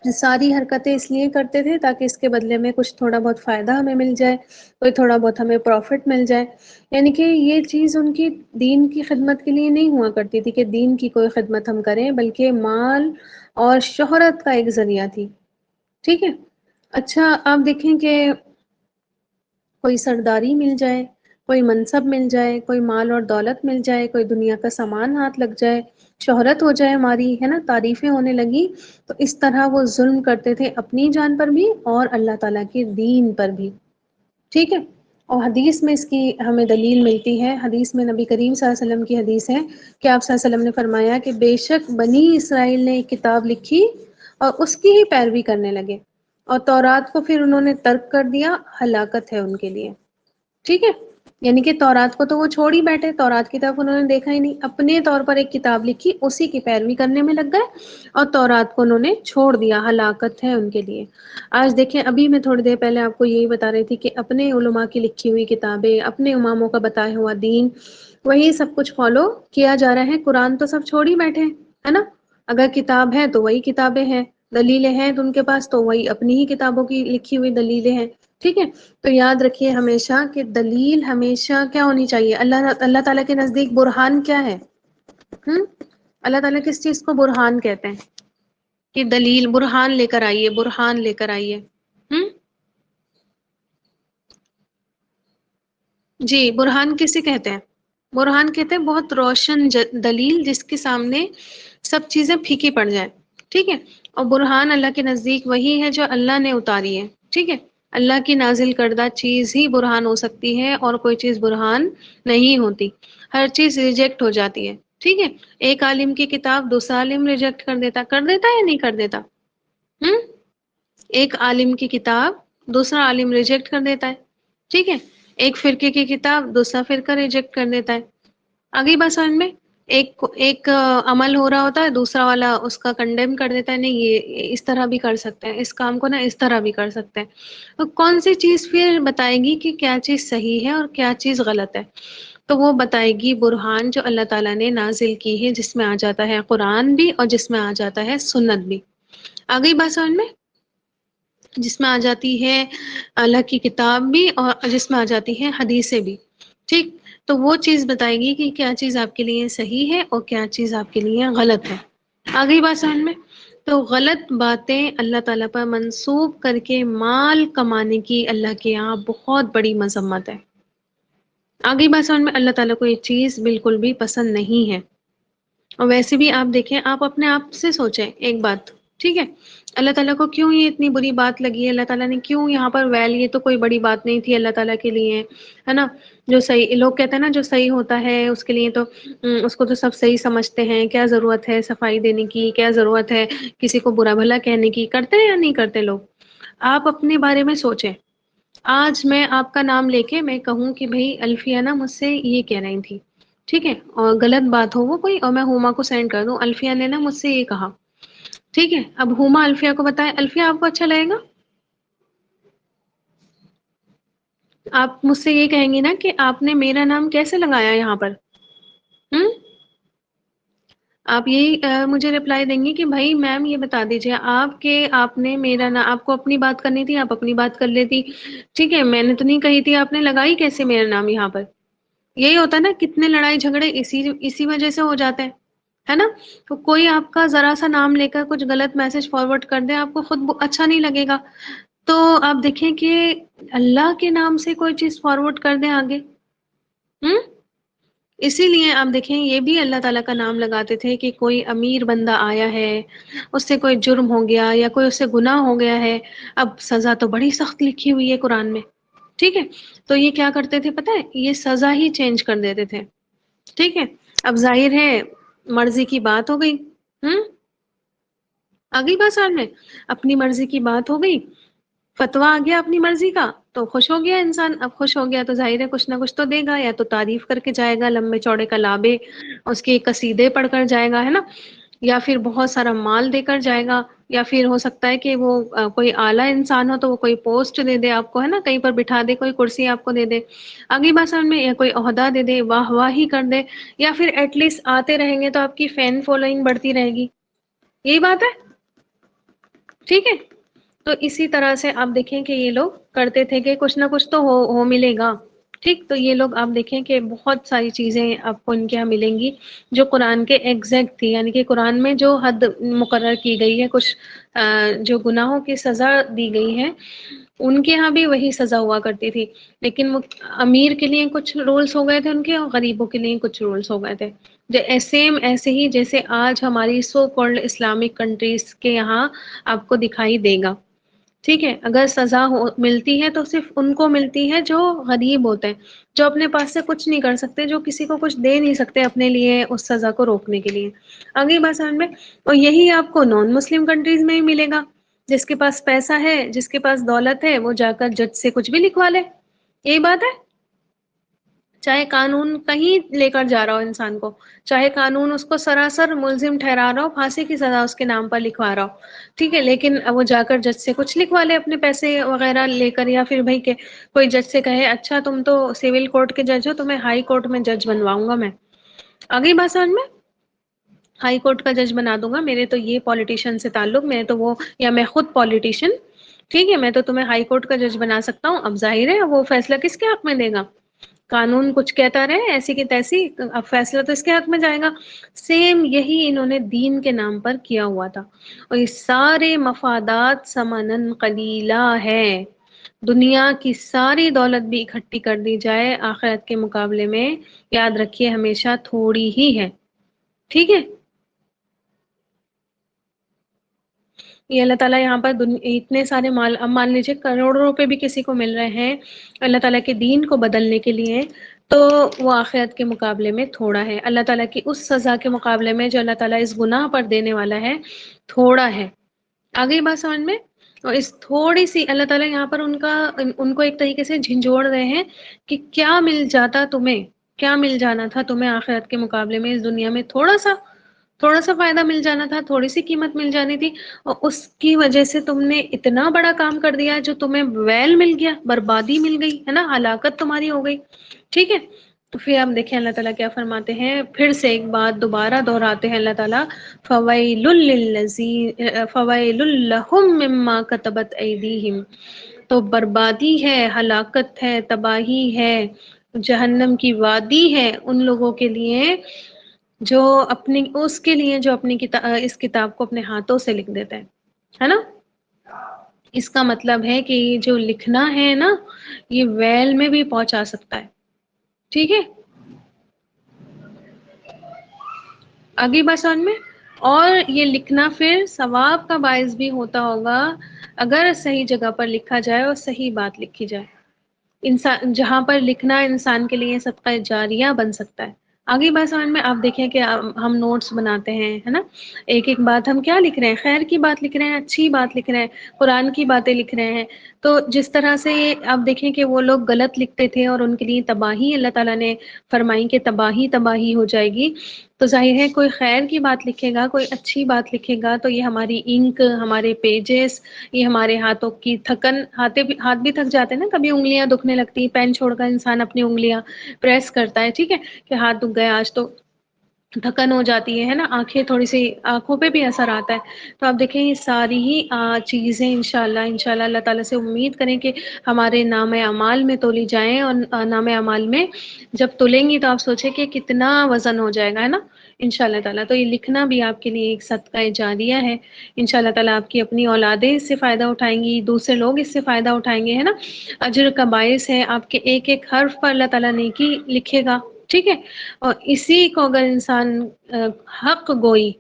ساری حرکتیں اس لیے کرتے تھے تاکہ اس کے بدلے میں کچھ تھوڑا بہت فائدہ ہمیں مل جائے، کوئی تھوڑا بہت ہمیں پروفٹ مل جائے. یعنی کہ یہ چیز ان کی دین کی خدمت کے لیے نہیں ہوا کرتی تھی کہ دین کی کوئی خدمت ہم کریں، بلکہ مال اور شہرت کا ایک ذریعہ تھی. ٹھیک ہے. اچھا آپ دیکھیں کہ کوئی سرداری مل جائے، کوئی منصب مل جائے، کوئی مال اور دولت مل جائے، کوئی دنیا کا سامان ہاتھ لگ جائے، شہرت ہو جائے ہماری، ہے نا، تعریفیں ہونے لگی، تو اس طرح وہ ظلم کرتے تھے اپنی جان پر بھی اور اللہ تعالیٰ کے دین پر بھی. ٹھیک ہے. اور حدیث میں اس کی ہمیں دلیل ملتی ہے. حدیث میں نبی کریم صلی اللہ علیہ وسلم کی حدیث ہے کہ آپ صلی اللہ علیہ وسلم نے فرمایا کہ بے شک بنی اسرائیل نے ایک کتاب لکھی اور اس کی ہی پیروی کرنے لگے، اور تورات کو پھر انہوں نے ترک کر دیا، ہلاکت ہے ان کے لیے. ٹھیک ہے. یعنی کہ تورات کو تو وہ چھوڑ ہی بیٹھے، تورات کی طرف انہوں نے دیکھا ہی نہیں، اپنے طور پر ایک کتاب لکھی، اسی کی پیروی کرنے میں لگ گئے، اور تورات کو انہوں نے چھوڑ دیا، ہلاکت ہے ان کے لیے. آج دیکھیں، ابھی میں تھوڑی دیر پہلے آپ کو یہی بتا رہی تھی کہ اپنے علماء کی لکھی ہوئی کتابیں، اپنے اماموں کا بتایا ہوا دین، وہی سب کچھ فالو کیا جا رہا ہے. قرآن تو سب چھوڑ ہی بیٹھے، ہے نا. اگر کتاب ہے تو وہی کتابیں ہیں، دلیلیں ہیں تو ان کے پاس تو وہی اپنی ہی کتابوں کی لکھی ہوئی دلیلیں ہیں. ٹھیک ہے. تو یاد رکھیے ہمیشہ کہ دلیل ہمیشہ کیا ہونی چاہیے، اللہ تعالیٰ کے نزدیک برہان کیا ہے؟ اللہ تعالیٰ کس چیز کو برہان کہتے ہیں؟ کہ دلیل، برہان لے کر آئیے، برہان لے کر آئیے. جی، برہان کسے کہتے ہیں؟ برہان کہتے ہیں بہت روشن دلیل جس کے سامنے سب چیزیں پھیکی پڑ جائیں. ٹھیک ہے. اور برہان اللہ کے نزدیک وہی ہے جو اللہ نے اتاری ہے. ٹھیک ہے. اللہ کی نازل کردہ چیز ہی برہان ہو سکتی ہے، اور کوئی چیز برہان نہیں ہوتی. ہر چیز ریجیکٹ ہو جاتی ہے. ٹھیک ہے. ایک عالم کی کتاب دوسرا عالم ریجیکٹ کر دیتا ہے یا نہیں کر دیتا؟ ہم ایک عالم کی کتاب دوسرا عالم ریجیکٹ کر دیتا ہے. ٹھیک ہے. ایک فرقے کی کتاب دوسرا فرقہ ریجیکٹ کر دیتا ہے. آگئی بات سمجھ میں؟ ایک عمل ہو رہا ہوتا ہے، دوسرا والا اس کا کنڈیم کر دیتا ہے، نہیں یہ اس طرح بھی کر سکتے ہیں، اس کام کو نا اس طرح بھی کر سکتے ہیں. تو کون سی چیز پھر بتائے گی کہ کیا چیز صحیح ہے اور کیا چیز غلط ہے؟ تو وہ بتائے گی برہان جو اللہ تعالیٰ نے نازل کی ہے، جس میں آ جاتا ہے قرآن بھی اور جس میں آ جاتا ہے سنت بھی. آگئی بات سمجھ میں؟ جس میں آ جاتی ہے اللہ کی کتاب بھی اور جس میں آ جاتی ہے حدیثیں بھی. ٹھیک. تو وہ چیز بتائے گی کہ کیا چیز آپ کے لیے صحیح ہے اور کیا چیز آپ کے لیے غلط ہے. آگئی بات سمجھ میں؟ تو غلط باتیں اللہ تعالیٰ پر منسوب کر کے مال کمانے کی اللہ کے یہاں بہت بڑی مذمت ہے. آگئی بات سمجھ میں؟ اللہ تعالیٰ کو یہ چیز بالکل بھی پسند نہیں ہے. اور ویسے بھی آپ دیکھیں، آپ اپنے آپ سے سوچیں ایک بات. ٹھیک ہے. اللہ تعالیٰ کو کیوں یہ اتنی بری بات لگی ہے؟ اللہ تعالیٰ نے کیوں یہاں پر ویل، یہ تو کوئی بڑی بات نہیں تھی اللہ تعالیٰ کے لیے، ہے نا. جو صحیح، لوگ کہتے ہیں نا جو صحیح ہوتا ہے اس کے لیے تو اس کو تو سب صحیح سمجھتے ہیں، کیا ضرورت ہے صفائی دینے کی، کیا ضرورت ہے کسی کو برا بھلا کہنے کی. کرتے ہیں یا نہیں کرتے لوگ؟ آپ اپنے بارے میں سوچیں. آج میں آپ کا نام لے کے میں کہوں کہ بھئی الفیہ نا مجھ سے یہ کہہ رہی تھی، ٹھیک ہے، اور غلط بات ہو وہ کوئی، اور میں ہما کو سینڈ کر دوں الفیہ نے نا مجھ سے یہ کہا. ٹھیک ہے. اب ہما الفیہ کو بتائے، الفیہ آپ کو اچھا لگے گا؟ آپ مجھ سے یہ کہیں گی نا کہ آپ نے میرا نام کیسے لگایا یہاں پر؟ ہم آپ یہی مجھے رپلائی دیں گی کہ بھائی میم یہ بتا دیجیے آپ کہ آپ نے میرا نام، آپ کو اپنی بات کرنی تھی آپ اپنی بات کر لیتی. ٹھیک ہے. میں نے تو نہیں کہی تھی، آپ نے لگائی کیسے میرا نام یہاں پر؟ یہی ہوتا ہے نا، کتنے لڑائی جھگڑے اسی وجہ سے ہو جاتے ہیں، ہے نا. تو کوئی آپ کا ذرا سا نام لے کر کچھ غلط میسج فارورڈ کر دے، آپ کو خود اچھا نہیں لگے گا. تو آپ دیکھیں کہ اللہ کے نام سے کوئی چیز فارورڈ کر دیں آگے. ہم اسی لیے آپ دیکھیں یہ بھی اللہ تعالیٰ کا نام لگاتے تھے کہ کوئی امیر بندہ آیا ہے، اس سے کوئی جرم ہو گیا یا کوئی اس سے گناہ ہو گیا ہے، اب سزا تو بڑی سخت لکھی ہوئی ہے قرآن میں. ٹھیک ہے. تو یہ کیا کرتے تھے پتہ ہے؟ یہ سزا ہی چینج کر دیتے تھے. ٹھیک ہے. اب ظاہر ہے مرضی کی بات ہو گئی. ہم آگئی بات سمجھ میں؟ اپنی مرضی کی بات ہو گئی، فتویٰ آ گیا اپنی مرضی کا، تو خوش ہو گیا انسان. اب خوش ہو گیا تو ظاہر ہے کچھ نہ کچھ تو دے گا، یا تو تعریف کر کے جائے گا لمبے چوڑے کلابے، اس کے قصیدے پڑھ کر جائے گا، ہے نا، یا پھر بہت سارا مال دے کر جائے گا، یا پھر ہو سکتا ہے کہ وہ کوئی اعلیٰ انسان ہو تو وہ کوئی پوسٹ دے دے آپ کو، ہے نا، کہیں پر بٹھا دے، کوئی کرسی آپ کو دے دے. آگئی بات سمجھ میں؟ یا کوئی عہدہ دے دے، واہ واہ ہی کر دے، یا پھر ایٹ لیسٹ آتے رہیں گے تو آپ کی فین فالوئنگ بڑھتی رہے گی. یہی بات ہے. ٹھیک ہے. تو اسی طرح سے آپ دیکھیں کہ یہ لوگ کرتے تھے کہ کچھ نہ کچھ تو ہو ملے گا. ٹھیک. تو یہ لوگ آپ دیکھیں کہ بہت ساری چیزیں آپ کو ان کے یہاں ملیں گی جو قرآن کے ایگزیکٹ تھی، یعنی کہ قرآن میں جو حد مقرر کی گئی ہے، کچھ جو گناہوں کی سزا دی گئی ہے، ان کے ہاں بھی وہی سزا ہوا کرتی تھی. لیکن وہ امیر کے لیے کچھ رولز ہو گئے تھے ان کے، اور غریبوں کے لیے کچھ رولز ہو گئے تھے. سیم ایسے ہی جیسے آج ہماری سو کالڈ اسلامک کنٹریز کے یہاں آپ کو دکھائی دے گا. ٹھیک ہے. اگر سزا ملتی ہے تو صرف ان کو ملتی ہے جو غریب ہوتے ہیں، جو اپنے پاس سے کچھ نہیں کر سکتے، جو کسی کو کچھ دے نہیں سکتے اپنے لیے اس سزا کو روکنے کے لیے. آگے بات سمجھ میں. اور یہی آپ کو نان مسلم کنٹریز میں ہی ملے گا. جس کے پاس پیسہ ہے، جس کے پاس دولت ہے، وہ جا کر جج سے کچھ بھی لکھوا لے. یہی بات ہے. چاہے قانون کہیں لے کر جا رہا ہو انسان کو، چاہے قانون اس کو سراسر ملزم ٹھہرا رہا ہو، پھانسی کی سزا اس کے نام پر لکھوا رہا ہو، ٹھیک ہے، لیکن وہ جا کر جج سے کچھ لکھوا لے اپنے پیسے وغیرہ لے کر، یا پھر بھائی کہ کوئی جج سے کہے اچھا تم تو سول کورٹ کے جج ہو، تمہیں ہائی کورٹ میں جج بنواؤں گا میں. آگئی بات سمجھ میں. ہائی کورٹ کا جج بنا دوں گا، میرے تو یہ پالیٹیشین سے تعلق، میں تو وہ، یا میں خود پالیٹیشین، ٹھیک ہے، میں تو تمہیں ہائی کورٹ کا جج بنا سکتا ہوں. اب ظاہر ہے وہ فیصلہ کس کے حق میں دے گا؟ قانون کچھ کہتا رہے ایسی کی تیسی، اب فیصلہ تو اس کے حق میں جائے گا. سیم یہی انہوں نے دین کے نام پر کیا ہوا تھا. اور یہ سارے مفادات ثمناً قلیلا ہے. دنیا کی ساری دولت بھی اکٹھی کر دی جائے آخرت کے مقابلے میں، یاد رکھیے ہمیشہ تھوڑی ہی ہے. ٹھیک ہے. یہ اللہ تعالیٰ یہاں پر اتنے سارے مال، اب مان لیجیے کروڑوں روپے بھی کسی کو مل رہے ہیں اللہ تعالیٰ کے دین کو بدلنے کے لیے، تو وہ آخرت کے مقابلے میں تھوڑا ہے. اللہ تعالیٰ کی اس سزا کے مقابلے میں جو اللہ تعالیٰ اس گناہ پر دینے والا ہے، تھوڑا ہے. آگئی بات سمجھ میں. اور اس تھوڑی سی اللہ تعالیٰ یہاں پر ان کو ایک طریقے سے جھنجھوڑ رہے ہیں کہ کیا مل جاتا تمہیں، کیا مل جانا تھا تمہیں آخرت کے مقابلے میں، اس دنیا میں تھوڑا سا فائدہ مل جانا تھا، تھوڑی سی قیمت مل جانی تھی، اور اس کی وجہ سے تم نے اتنا بڑا کام کر دیا جو تمہیں ویل مل گیا، بربادی مل گئی ہے نا، ہلاکت تمہاری ہو گئی. ٹھیک ہے. تو پھر آپ دیکھیں اللہ تعالیٰ کیا فرماتے ہیں، پھر سے ایک بات دوبارہ دہراتے ہیں اللہ تعالیٰ، فَوَيْلٌ لَهُم مِّمَّا كَتَبَتْ أَيْدِيهِمْ. تو بربادی ہے، ہلاکت ہے، تباہی ہے، جہنم کی وادی ہے ان لوگوں کے لیے جو اس کے لیے جو اپنی اس کتاب کو اپنے ہاتھوں سے لکھ دیتا ہے نا. اس کا مطلب ہے کہ یہ جو لکھنا ہے نا، یہ ویل میں بھی پہنچا سکتا ہے. ٹھیک ہے. آگے بات سمجھ میں. اور یہ لکھنا پھر ثواب کا باعث بھی ہوتا ہوگا اگر صحیح جگہ پر لکھا جائے اور صحیح بات لکھی جائے. انسان جہاں پر لکھنا انسان کے لیے صدقہ جاریہ بن سکتا ہے. آگے بات سمجھ میں. آپ دیکھیں کہ ہم نوٹس بناتے ہیں ہے نا، ایک ایک بات ہم کیا لکھ رہے ہیں، خیر کی بات لکھ رہے ہیں، اچھی بات لکھ رہے ہیں، قرآن کی باتیں لکھ رہے ہیں. تو جس طرح سے آپ دیکھیں کہ وہ لوگ غلط لکھتے تھے اور ان کے لیے تباہی اللہ تعالیٰ نے فرمائی کہ تباہی ہو جائے گی. تو ظاہر ہے کوئی خیر کی بات لکھے گا، کوئی اچھی بات لکھے گا، تو یہ ہماری انک، ہمارے پیجز، یہ ہمارے ہاتھوں کی تھکن، ہاتھ بھی تھک جاتے ہیں نا کبھی، انگلیاں دکھنے لگتی ہیں، پین چھوڑ کر انسان اپنی انگلیاں پریس کرتا ہے، ٹھیک ہے، کہ ہاتھ دکھ گیا آج تو تھکن ہو جاتی ہے نا، آنکھیں تھوڑی سی، آنکھوں پہ بھی اثر آتا ہے. تو آپ دیکھیں یہ ساری ہی چیزیں انشاءاللہ اللہ تعالیٰ سے امید کریں کہ ہمارے نام اعمال میں تولی جائیں، اور نام اعمال میں جب تلیں گی تو آپ سوچیں کہ کتنا وزن ہو جائے گا ہے نا انشاء اللہ تعالیٰ. تو یہ لکھنا بھی آپ کے لیے ایک صدقہ جاریہ ہے. انشاء اللہ تعالیٰ آپ کی اپنی اولادیں اس سے فائدہ اٹھائیں گی، دوسرے لوگ اس سے فائدہ اٹھائیں گے ہے نا. اجر کا باعث ہے، آپ کے ایک ایک حرف پر اللہ تعالیٰ نیکی لکھے گا. ٹھیک ہے. اور اسی کو اگر انسان حق گوئی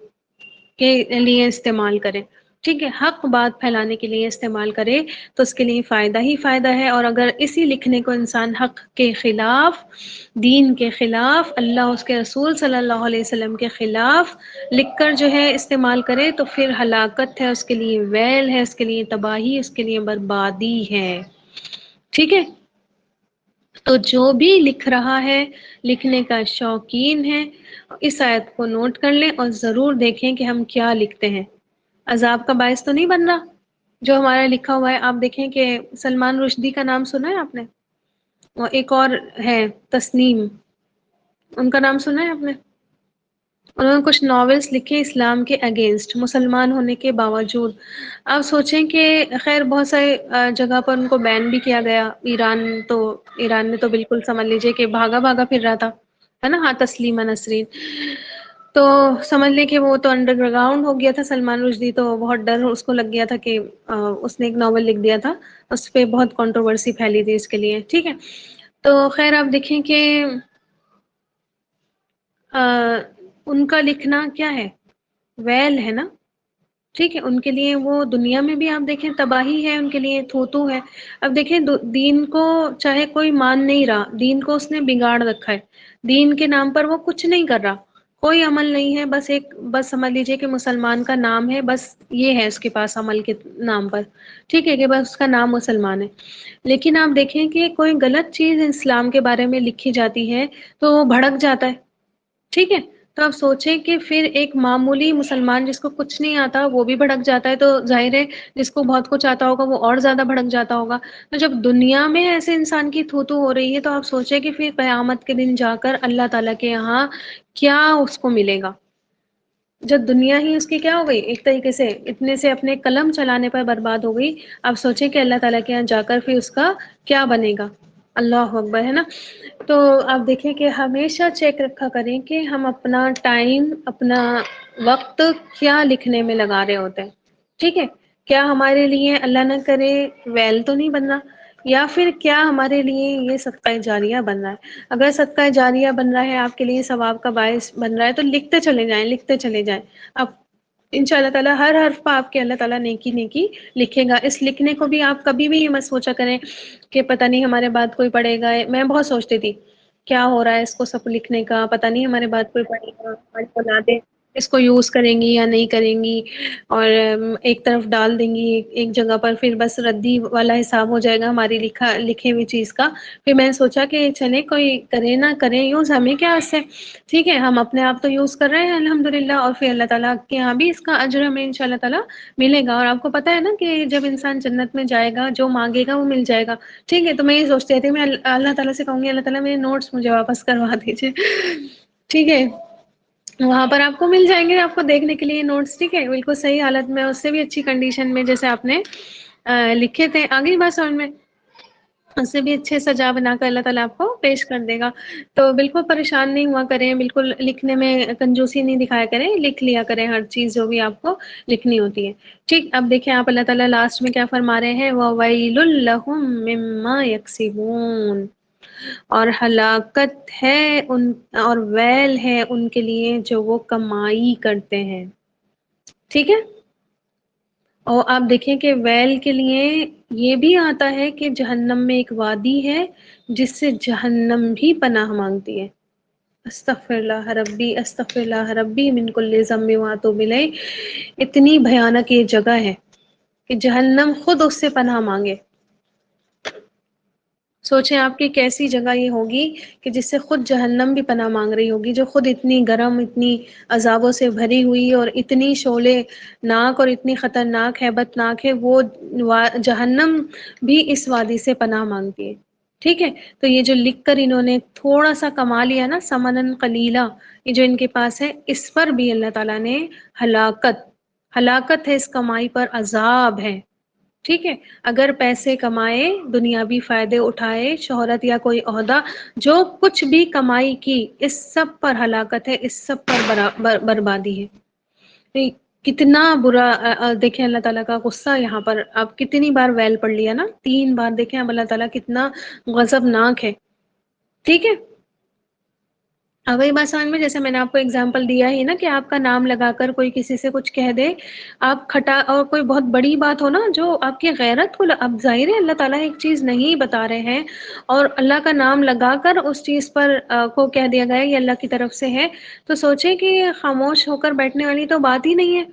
کے لیے استعمال کرے، ٹھیک ہے، حق بات پھیلانے کے لیے استعمال کرے، تو اس کے لیے فائدہ ہی فائدہ ہے. اور اگر اسی لکھنے کو انسان حق کے خلاف، دین کے خلاف، اللہ اس کے رسول صلی اللہ علیہ وسلم کے خلاف لکھ کر جو ہے استعمال کرے، تو پھر ہلاکت ہے، اس کے لیے ویل ہے، اس کے لیے تباہی، اس کے لیے بربادی ہے. ٹھیک ہے. تو جو بھی لکھ رہا ہے، لکھنے کا شوقین ہے، اس آیت کو نوٹ کر لیں اور ضرور دیکھیں کہ ہم کیا لکھتے ہیں. عذاب کا باعث تو نہیں بن رہا جو ہمارا لکھا ہوا ہے. آپ دیکھیں کہ سلمان رشدی کا نام سنا ہے آپ نے، اور ایک اور ہے تسنیم، ان کا نام سنا ہے آپ نے. انہوں نے کچھ ناولس لکھے اسلام کے اگینسٹ، مسلمان ہونے کے باوجود. آپ سوچیں کہ خیر بہت سارے جگہ پر ان کو بین بھی کیا گیا. ایران نے تو بالکل سمجھ لیجئے کہ بھاگا بھاگا پھر رہا تھا، ہے نا، ہاں تسلیمہ نسرین. تو سمجھ لیں کہ وہ تو انڈر گراؤنڈ ہو گیا تھا. سلمان رشدی تو بہت ڈر اس کو لگ گیا تھا کہ اس نے ایک ناول لکھ دیا تھا، اس پہ بہت کنٹروورسی پھیلی تھی اس کے لیے. ٹھیک ہے، تو خیر آپ دیکھیں کہ ان کا لکھنا کیا ہے، ویل ہے نا. ٹھیک ہے، ان کے لیے وہ دنیا میں بھی آپ دیکھیں تباہی ہے، ان کے لیے تھوتو ہے. اب دیکھیں دین کو چاہے کوئی مان نہیں رہا، دین کو اس نے بگاڑ رکھا ہے. دین کے نام پر وہ کچھ نہیں کر رہا، کوئی عمل نہیں ہے. بس سمجھ لیجئے کہ مسلمان کا نام ہے، بس یہ ہے اس کے پاس عمل کے نام پر. ٹھیک ہے، کہ بس اس کا نام مسلمان ہے. لیکن آپ دیکھیں کہ کوئی غلط چیز اسلام کے بارے میں لکھی جاتی ہے تو وہ بھڑک جاتا ہے. ٹھیک ہے، تو آپ سوچیں کہ پھر ایک معمولی مسلمان جس کو کچھ نہیں آتا وہ بھی بھڑک جاتا ہے، تو ظاہر ہے جس کو بہت کچھ آتا ہوگا وہ اور زیادہ بھڑک جاتا ہوگا. تو جب دنیا میں ایسے انسان کی تھوتو ہو رہی ہے تو آپ سوچیں کہ پھر قیامت کے دن جا کر اللہ تعالیٰ کے یہاں کیا اس کو ملے گا. جب دنیا ہی اس کی کیا ہو گئی، ایک طریقے سے اتنے سے اپنے قلم چلانے پر برباد ہو گئی. آپ سوچیں کہ اللہ تعالیٰ کے یہاں جا کر پھر اس کا کیا بنے گا. اللہ اکبر، ہے نا. تو آپ دیکھیں کہ ہمیشہ چیک رکھا کریں کہ ہم اپنا ٹائم، اپنا وقت کیا لکھنے میں لگا رہے ہوتے ہیں. ٹھیک ہے، کیا ہمارے لیے اللہ نہ کرے ویل تو نہیں بننا، یا پھر کیا ہمارے لیے یہ صدقہ جاریہ بن رہا ہے. اگر صدقہ جاریہ بن رہا ہے، آپ کے لیے ثواب کا باعث بن رہا ہے، تو لکھتے چلے جائیں، لکھتے چلے جائیں. اب ان شاء اللہ تعالیٰ ہر حرف پہ آپ کے اللہ تعالیٰ نیکی نیکی لکھے گا. اس لکھنے کو بھی آپ کبھی بھی یہ مت سوچا کریں کہ پتہ نہیں ہمارے بعد کوئی پڑھے گا. میں بہت سوچتی تھی کیا ہو رہا ہے اس کو سب لکھنے کا، پتہ نہیں ہمارے بعد کوئی پڑھے گا، ہماری اولادیں اس کو یوز کریں گی یا نہیں کریں گی، اور ایک طرف ڈال دیں گی ایک جگہ پر، پھر بس ردی والا حساب ہو جائے گا ہماری لکھی ہوئی چیز کا. پھر میں نے سوچا کہ چلے کوئی کرے نہ کرے یوز، ہمیں کیا اس سے. ٹھیک ہے، ہم اپنے آپ تو یوز کر رہے ہیں الحمدللہ، اور پھر اللہ تعالیٰ کے یہاں بھی اس کا اجر ہمیں ان شاء اللہ تعالیٰ ملے گا. اور آپ کو پتہ ہے نا کہ جب انسان جنت میں جائے گا جو مانگے گا وہ مل جائے گا. ٹھیک ہے، تو میں یہ سوچتی تھی میں اللہ تعالیٰ سے کہوں گی اللہ تعالیٰ میرے نوٹس مجھے واپس کروا دیجیے. ٹھیک ہے، وہاں پر آپ کو مل جائیں گے آپ کو دیکھنے کے لیے نوٹس. ٹھیک ہے، بالکل صحیح حالت میں، اس سے بھی اچھی کنڈیشن میں جیسے آپ نے لکھے تھے. آگئی بات سمجھ میں؟ اس سے بھی اچھے سجا بنا کر اللہ تعالیٰ آپ کو پیش کر دے گا. تو بالکل پریشان نہیں ہوا کریں، بالکل لکھنے میں کنجوسی نہیں دکھایا کریں، لکھ لیا کریں ہر چیز جو بھی آپ کو لکھنی ہوتی ہے. ٹھیک، اب دیکھیں آپ اللہ تعالیٰ لاسٹ میں کیا فرما رہے ہیں، وَوَيْلٌ لَهُم مِّمَّا يَكْسِبُونَ، اور ہلاکت ہے ان، اور ویل ہے ان کے لیے جو وہ کمائی کرتے ہیں. ٹھیک ہے، اور آپ دیکھیں کہ ویل کے لیے یہ بھی آتا ہے کہ جہنم میں ایک وادی ہے جس سے جہنم بھی پناہ مانگتی ہے. استغفر اللہ ربی، استغفر اللہ ربی من کل ذنب واتوب الیہ. اتنی بھیانک یہ جگہ ہے کہ جہنم خود اس سے پناہ مانگے. سوچیں آپ کی کیسی جگہ یہ ہوگی کہ جس سے خود جہنم بھی پناہ مانگ رہی ہوگی، جو خود اتنی گرم، اتنی عذابوں سے بھری ہوئی اور اتنی شعلے ناک اور اتنی خطرناک ہیبت ناک ہے، وہ جہنم بھی اس وادی سے پناہ مانگتی ہے. ٹھیک ہے، تو یہ جو لکھ کر انہوں نے تھوڑا سا کما لیا نا، ثمنً قلیلا، یہ جو ان کے پاس ہے، اس پر بھی اللہ تعالیٰ نے ہلاکت ہے، اس کمائی پر عذاب ہے. ٹھیک ہے، اگر پیسے کمائے، دنیاوی فائدے اٹھائے، شہرت یا کوئی عہدہ، جو کچھ بھی کمائی کی، اس سب پر ہلاکت ہے، اس سب پر بربادی ہے. کتنا برا دیکھیں اللہ تعالیٰ کا غصہ یہاں پر. آپ کتنی بار ویل پڑھ لیا نا، 3 بار. دیکھیں اب اللہ تعالیٰ کتنا غضبناک ہے. ٹھیک ہے، اب وہی بات سمجھ میں، جیسے میں نے آپ کو اگزامپل دیا ہی نا کہ آپ کا نام لگا کر کوئی کسی سے کچھ کہہ دے، آپ کھٹا، اور کوئی بہت بڑی بات ہو نا جو آپ کی غیرت کو، اب ظاہر ہے اللہ تعالیٰ ایک چیز نہیں بتا رہے ہیں اور اللہ کا نام لگا کر اس چیز پر کو کہہ دیا گیا یہ اللہ کی طرف سے ہے، تو سوچیں کہ خاموش ہو کر بیٹھنے والی تو بات ہی نہیں ہے.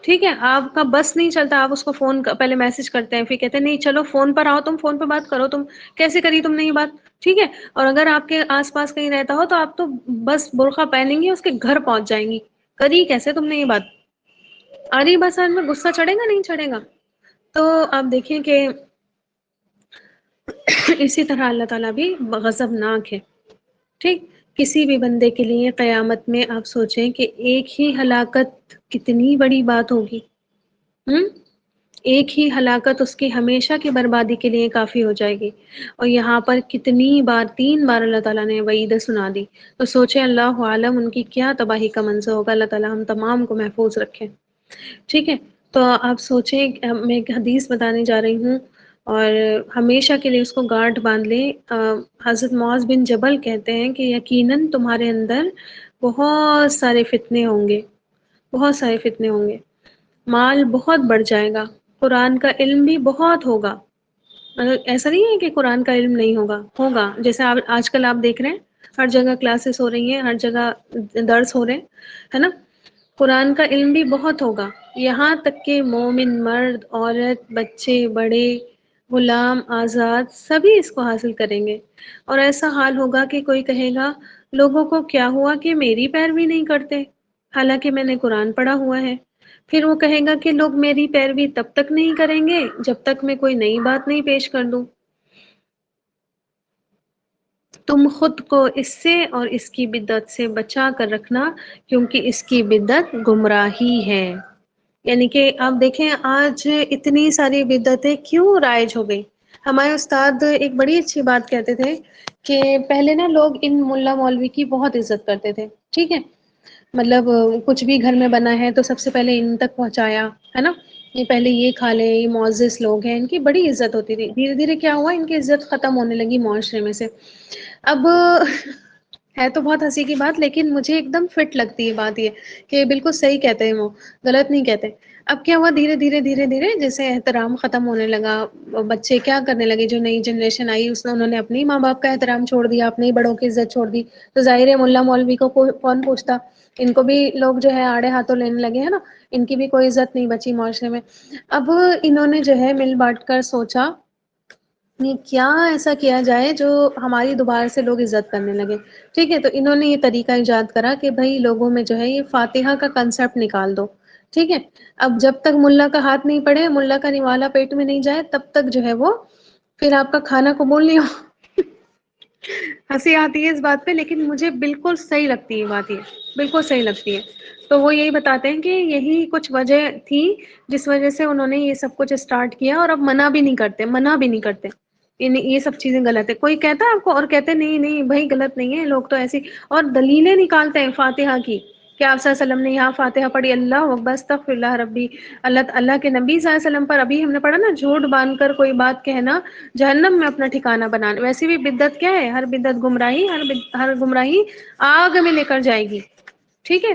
ٹھیک ہے، آپ کا بس نہیں چلتا، آپ اس کو فون پہلے میسج کرتے ہیں، پھر کہتے ہیں نہیں چلو فون پر آؤ، تم فون پہ بات کرو، تم کیسے کری تم نے یہ بات. ٹھیک ہے، اور اگر آپ کے آس پاس کہیں رہتا ہو تو آپ تو بس برقع پہنیں گی اس کے گھر پہنچ جائیں گی، کری کیسے تم نے یہ بات. آ رہی بات سمجھ میں؟ غصہ چڑھے گا نہیں چڑھے گا؟ تو آپ دیکھیں کہ اسی طرح اللہ تعالیٰ بھی غضبناک ہے. ٹھیک، کسی بھی بندے کے لیے قیامت میں آپ سوچیں کہ ایک ہی ہلاکت کتنی بڑی بات ہوگی. ایک ہی ہلاکت اس کی ہمیشہ کی بربادی کے لیے کافی ہو جائے گی. اور یہاں پر کتنی بار، 3 بار اللہ تعالیٰ نے وعید سنا دی. تو سوچے اللہ عالم ان کی کیا تباہی کا منظر ہوگا. اللہ تعالیٰ ہم تمام کو محفوظ رکھے. ٹھیک ہے، تو آپ سوچیں، میں ایک حدیث بتانے جا رہی ہوں اور ہمیشہ کے لیے اس کو گاಂٹ باندھ لیں. حضرت معاذ بن جبل کہتے ہیں کہ یقیناً تمہارے اندر بہت سارے فتنے ہوں گے، بہت سارے فتنے ہوں گے، مال بہت بڑھ جائے گا، قرآن کا علم بھی بہت ہوگا. مطلب ایسا نہیں ہے کہ قرآن کا علم نہیں ہوگا، ہوگا. جیسے آج کل آپ دیکھ رہے ہیں ہر جگہ کلاسز ہو رہی ہیں، ہر جگہ درس ہو رہے ہیں، ہے نا. قرآن کا علم بھی بہت ہوگا، یہاں تک کہ مومن مرد عورت بچے بڑے غلام آزاد سبھی اس کو حاصل کریں گے. اور ایسا حال ہوگا کہ کوئی کہے گا لوگوں کو کیا ہوا کہ میری پیروی نہیں کرتے، حالانکہ میں نے قرآن پڑھا ہوا ہے. پھر وہ کہے گا کہ لوگ میری پیروی تب تک نہیں کریں گے جب تک میں کوئی نئی بات نہیں پیش کر دوں. تم خود کو اس سے اور اس کی بدعت سے بچا کر رکھنا، کیونکہ اس کی بدعت گمراہی ہے. یعنی کہ آپ دیکھیں آج اتنی ساری بدعتیں کیوں رائج ہو گئی. ہمارے استاد ایک بڑی اچھی بات کہتے تھے کہ پہلے نا لوگ ان ملا مولوی کی بہت عزت کرتے تھے. ٹھیک ہے، مطلب کچھ بھی گھر میں بنا ہے تو سب سے پہلے ان تک پہنچایا، ہے نا. یہ پہلے یہ کھا لیں، یہ معزز لوگ ہیں، ان کی بڑی عزت ہوتی تھی. دھیرے دھیرے کیا ہوا، ان کی عزت ختم ہونے لگی معاشرے میں سے. اب ہے تو بہت ہنسی کی بات، لیکن مجھے ایک دم فٹ لگتی ہے بات یہ کہ بالکل صحیح کہتے ہیں، وہ غلط نہیں کہتے. اب کیا ہوا، دھیرے دھیرے دھیرے دھیرے جیسے احترام ختم ہونے لگا، بچے کیا کرنے لگے، جو نئی جنریشن آئی اس نے انہوں نے اپنے ماں باپ کا احترام چھوڑ دیا، اپنے بڑوں کی عزت چھوڑ دی. تو ظاہر ہے ملا مولوی کو کون پوچھتا، ان کو بھی لوگ جو ہے آڑے ہاتھوں لینے لگے ہیں نا، ان کی بھی کوئی عزت نہیں بچی معاشرے میں. اب انہوں نے جو ہے مل بانٹ کر سوچا کیا ایسا کیا جائے جو ہماری دوبارہ سے لوگ عزت کرنے لگے. ٹھیک ہے، تو انہوں نے یہ طریقہ ایجاد کرا کہ بھائی لوگوں میں جو ہے یہ فاتحہ کا کنسپٹ نکال دو. ٹھیک ہے، اب جب تک ملا کا ہاتھ نہیں پڑے، ملا کا نوالا پیٹ میں نہیں جائے، تب تک جو ہے وہ پھر آپ کا کھانا قبول نہیں ہو. ہنسی آتی ہے اس بات پہ، لیکن مجھے بالکل صحیح لگتی ہے بات، یہ بالکل صحیح لگتی ہے. تو وہ یہی بتاتے ہیں کہ یہی کچھ وجہ تھی جس وجہ سے انہوں نے یہ سب کچھ اسٹارٹ کیا، اور اب منع بھی نہیں کرتے، منع بھی نہیں کرتے. یہ سب چیزیں غلط ہے. کوئی کہتا ہے آپ کو اور کہتے نہیں نہیں بھائی غلط نہیں ہے، لوگ تو ایسی اور دلیلیں نکالتے ہیں فاتحہ کی کہ آپ صلی اللہ علیہ وسلم نے یہاں فاتحہ پڑھی، اللہ اکبر استغفر اللہ ربی، اللہ کے نبی صلی اللہ علیہ وسلم پر ابھی ہم نے پڑھا نا، جھوٹ باندھ کر کوئی بات کہنا جہنم میں اپنا ٹھکانہ بنانا. ویسے بھی بدعت کیا ہے، ہر بدعت گمراہی، ہر گمراہی آگ میں لے کر جائے گی. ٹھیک ہے،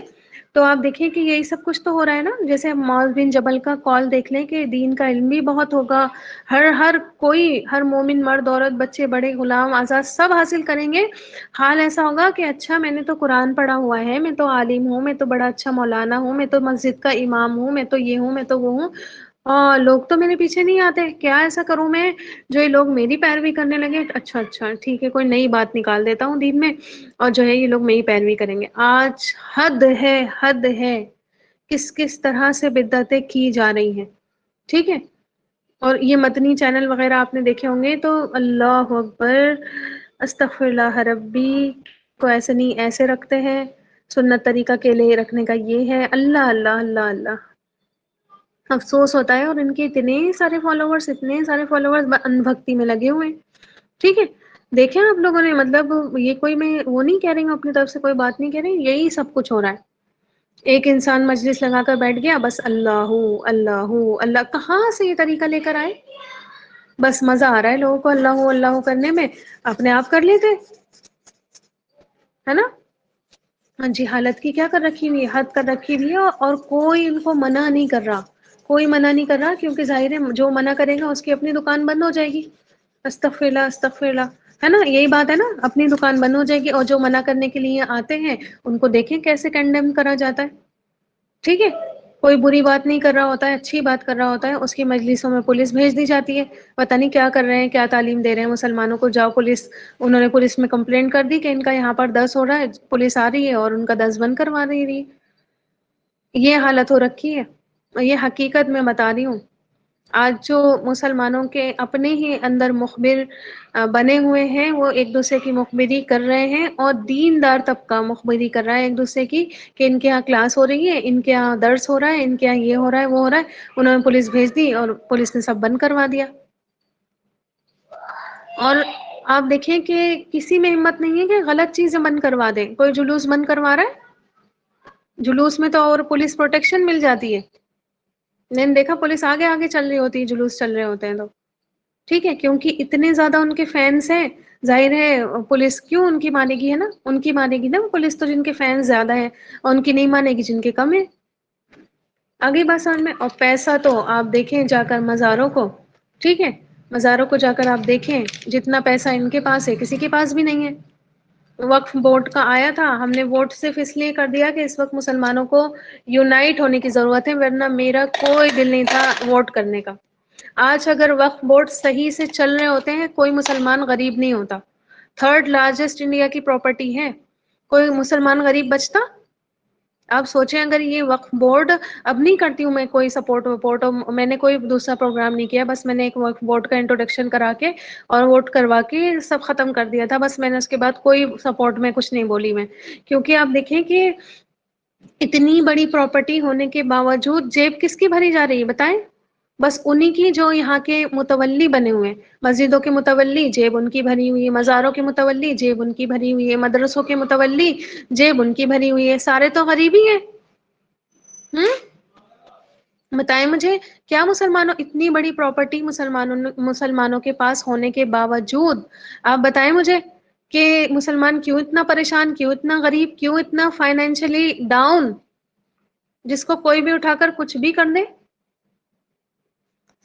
تو آپ دیکھیں کہ یہی سب کچھ تو ہو رہا ہے نا. جیسے معاذ بن جبل کا قول دیکھ لیں کہ دین کا علم بھی بہت ہوگا، ہر کوئی، ہر مومن مرد عورت بچے بڑے غلام آزاد سب حاصل کریں گے. حال ایسا ہوگا کہ اچھا میں نے تو قرآن پڑھا ہوا ہے، میں تو عالم ہوں، میں تو بڑا اچھا مولانا ہوں، میں تو مسجد کا امام ہوں، میں تو یہ ہوں، میں تو وہ ہوں، لوگ تو میرے پیچھے نہیں آتے. کیا ایسا کروں میں جو یہ لوگ میری پیروی کرنے لگے. اچھا اچھا ٹھیک ہے، کوئی نئی بات نکال دیتا ہوں دین میں، اور جو ہے یہ لوگ میری پیروی کریں گے. آج حد ہے، حد ہے کس کس طرح سے بدعتیں کی جا رہی ہیں. ٹھیک ہے، اور یہ مدنی چینل وغیرہ آپ نے دیکھے ہوں گے تو اللہ اکبر استغفر اللہ ربی، کو ایسے نہیں ایسے رکھتے ہیں، سنت طریقہ کے لیے رکھنے کا یہ ہے. اللہ اللہ اللہ اللہ، افسوس ہوتا ہے. اور ان کے اتنے سارے فالوورز، اتنے سارے فالوورز ان بھکتی میں لگے ہوئے ہیں. ٹھیک ہے، دیکھیں آپ لوگوں نے، مطلب یہ کوئی میں وہ نہیں کہہ رہی ہوں، اپنی طرف سے کوئی بات نہیں کہہ رہی، یہی سب کچھ ہو رہا ہے. ایک انسان مجلس لگا کر بیٹھ گیا، بس اللہ اللہ اللہ، کہاں سے یہ طریقہ لے کر آئے. بس مزہ آ رہا ہے لوگوں کو اللہ اللہ کرنے میں، اپنے آپ کر لیتے، ہے نا. ہاں جی، حالت کی کیا کر رکھی ہوئی ہے، حد کر رکھی ہوئی ہے. اور کوئی ان کو منع نہیں کر رہا، کوئی منع نہیں کر رہا، کیونکہ ظاہر ہے جو منع کرے گا اس کی اپنی دکان بند ہو جائے گی. استغفر اللہ استغفر اللہ، ہے نا. یہی بات ہے نا، اپنی دکان بند ہو جائے گی. اور جو منع کرنے کے لیے آتے ہیں ان کو دیکھیں کیسے کنڈیم کرا جاتا ہے. ٹھیک ہے، کوئی بری بات نہیں کر رہا ہوتا ہے، اچھی بات کر رہا ہوتا ہے، اس کی مجلسوں میں پولیس بھیج دی جاتی ہے. پتہ نہیں کیا کر رہے ہیں، کیا تعلیم دے رہے ہیں مسلمانوں کو. جاؤ پولیس، انہوں نے پولیس میں کمپلینٹ کر دی کہ ان کا یہاں پر درس ہو رہا ہے، پولیس آ رہی ہے اور ان کا درس بند کروا دے رہی ہے. یہ حالت ہو رکھی ہے، یہ حقیقت میں بتا رہی ہوں. آج جو مسلمانوں کے اپنے ہی اندر مخبر بنے ہوئے ہیں، وہ ایک دوسرے کی مخبری کر رہے ہیں، اور دیندار طبقہ مخبری کر رہا ہے ایک دوسرے کی کہ ان کے یہاں کلاس ہو رہی ہے، ان کے یہاں درس ہو رہا ہے، ان کے یہاں یہ ہو رہا ہے، وہ ہو رہا ہے، انہوں نے پولیس بھیج دی اور پولیس نے سب بند کروا دیا۔ اور آپ دیکھیں کہ کسی میں ہمت نہیں ہے کہ غلط چیزیں بند کروا دیں۔ کوئی جلوس بند کروا رہا ہے، جلوس میں تو اور پولیس پروٹیکشن مل جاتی ہے، میں نے دیکھا پولیس آگے آگے چل رہی ہوتی ہے جلوس چل رہے ہوتے ہیں تو، ٹھیک ہے، کیونکہ اتنے زیادہ ان کے فینس ہیں، ظاہر ہے پولیس کیوں ان کی مانے گی، ہے نا، ان کی مانے گی نا پولیس تو جن کے فینس زیادہ ہیں، اور ان کی نہیں مانے گی جن کے کم ہیں۔ آگے بات سمجھ میں؟ اور پیسہ تو آپ دیکھیں جا کر مزاروں کو، ٹھیک ہے، مزاروں کو جا کر آپ دیکھیں جتنا پیسہ ان کے پاس ہے کسی کے پاس بھی نہیں ہے۔ وقف بورڈ کا آیا تھا، ہم نے ووٹ صرف اس لیے کر دیا کہ اس وقت مسلمانوں کو یونائٹ ہونے کی ضرورت ہے، ورنہ میرا کوئی دل نہیں تھا ووٹ کرنے کا۔ آج اگر وقف بورڈ صحیح سے چل رہے ہوتے ہیں، کوئی مسلمان غریب نہیں ہوتا۔ تھرڈ لارجسٹ انڈیا کی پراپرٹی ہے، کوئی مسلمان غریب بچتا؟ آپ سوچیں اگر یہ وقف بورڈ، اب نہیں کرتی ہوں میں کوئی سپورٹ وپورٹ، میں نے کوئی دوسرا پروگرام نہیں کیا، بس میں نے ایک وقف بورڈ کا انٹروڈکشن کرا کے اور ووٹ کروا کے سب ختم کر دیا تھا، بس میں نے اس کے بعد کوئی سپورٹ میں کچھ نہیں بولی میں، کیونکہ آپ دیکھیں کہ اتنی بڑی پراپرٹی ہونے کے باوجود جیب کس کی بھری جا رہی ہے بتائیں؟ بس انہی کی جو یہاں کے متولی بنے ہوئے ہیں، مسجدوں کے متولی جیب ان کی بھری ہوئی ہے، مزاروں کے متولی جیب ان کی بھری ہوئی ہے، مدرسوں کے متولی جیب ان کی بھری ہوئی ہے، سارے تو غریب ہی ہیں۔ بتائیں مجھے، کیا مسلمانوں اتنی بڑی پراپرٹی مسلمانوں کے پاس ہونے کے باوجود، آپ بتائیں مجھے کہ مسلمان کیوں اتنا پریشان، کیوں اتنا غریب، کیوں اتنا فائنینشلی ڈاؤن، جس کو کوئی بھی اٹھا کر کچھ بھی کر دے؟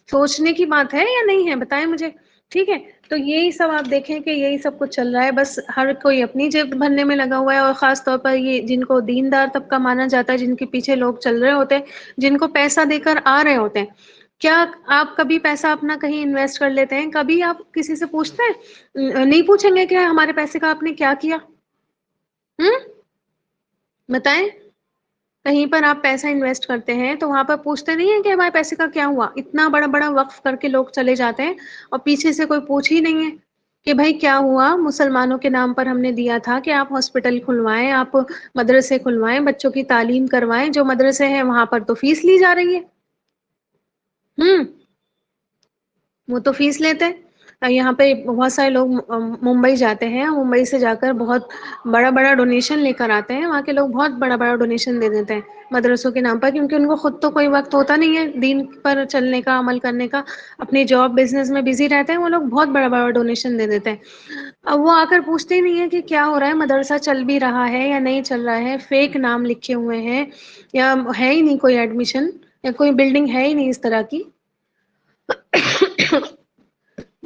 سوچنے کی بات ہے یا نہیں ہے بتائیں مجھے؟ ٹھیک ہے، تو یہی سب آپ دیکھیں کہ یہی سب کچھ چل رہا ہے، بس ہر کوئی اپنی جیب بھرنے میں لگا ہوا ہے، اور خاص طور پر یہ جن کو دیندار طبقہ مانا جاتا ہے، جن کے پیچھے لوگ چل رہے ہوتے ہیں، جن کو پیسہ دے کر آ رہے ہوتے ہیں۔ کیا آپ کبھی پیسہ اپنا کہیں انویسٹ کر لیتے ہیں؟ کبھی آپ کسی سے پوچھتے ہیں؟ نہیں پوچھیں گے کہ ہمارے پیسے کا آپ نے کیا کیا؟ بتائیں، کہیں پر آپ پیسہ انویسٹ کرتے ہیں تو وہاں پر پوچھتے نہیں ہیں کہ ہمارے پیسے کا کیا ہوا؟ اتنا بڑا بڑا وقف کر کے لوگ چلے جاتے ہیں اور پیچھے سے کوئی پوچھ ہی نہیں ہے کہ بھائی کیا ہوا؟ مسلمانوں کے نام پر ہم نے دیا تھا کہ آپ ہاسپٹل کھلوائیں، آپ مدرسے کھلوائیں، بچوں کی تعلیم کروائیں، جو مدرسے ہیں وہاں پر تو فیس لی جا رہی ہے۔ وہ تو فیس لیتے ہیں۔ یہاں پہ بہت سارے لوگ ممبئی جاتے ہیں، ممبئی سے جا کر بہت بڑا بڑا ڈونیشن لے کر آتے ہیں، وہاں کے لوگ بہت بڑا بڑا ڈونیشن دے دیتے ہیں مدرسوں کے نام پر، کیونکہ ان کو خود تو کوئی وقت ہوتا نہیں ہے دین پر چلنے کا، عمل کرنے کا، اپنی جاب بزنس میں بزی رہتے ہیں، وہ لوگ بہت بڑا بڑا ڈونیشن دے دیتے ہیں۔ اب وہ آ کر پوچھتے ہی نہیں ہے کہ کیا ہو رہا ہے، مدرسہ چل بھی رہا ہے یا نہیں چل رہا ہے، فیک نام لکھے ہوئے ہیں یا ہے ہی نہیں کوئی ایڈمیشن، یا کوئی بلڈنگ ہے ہی نہیں اس طرح کی،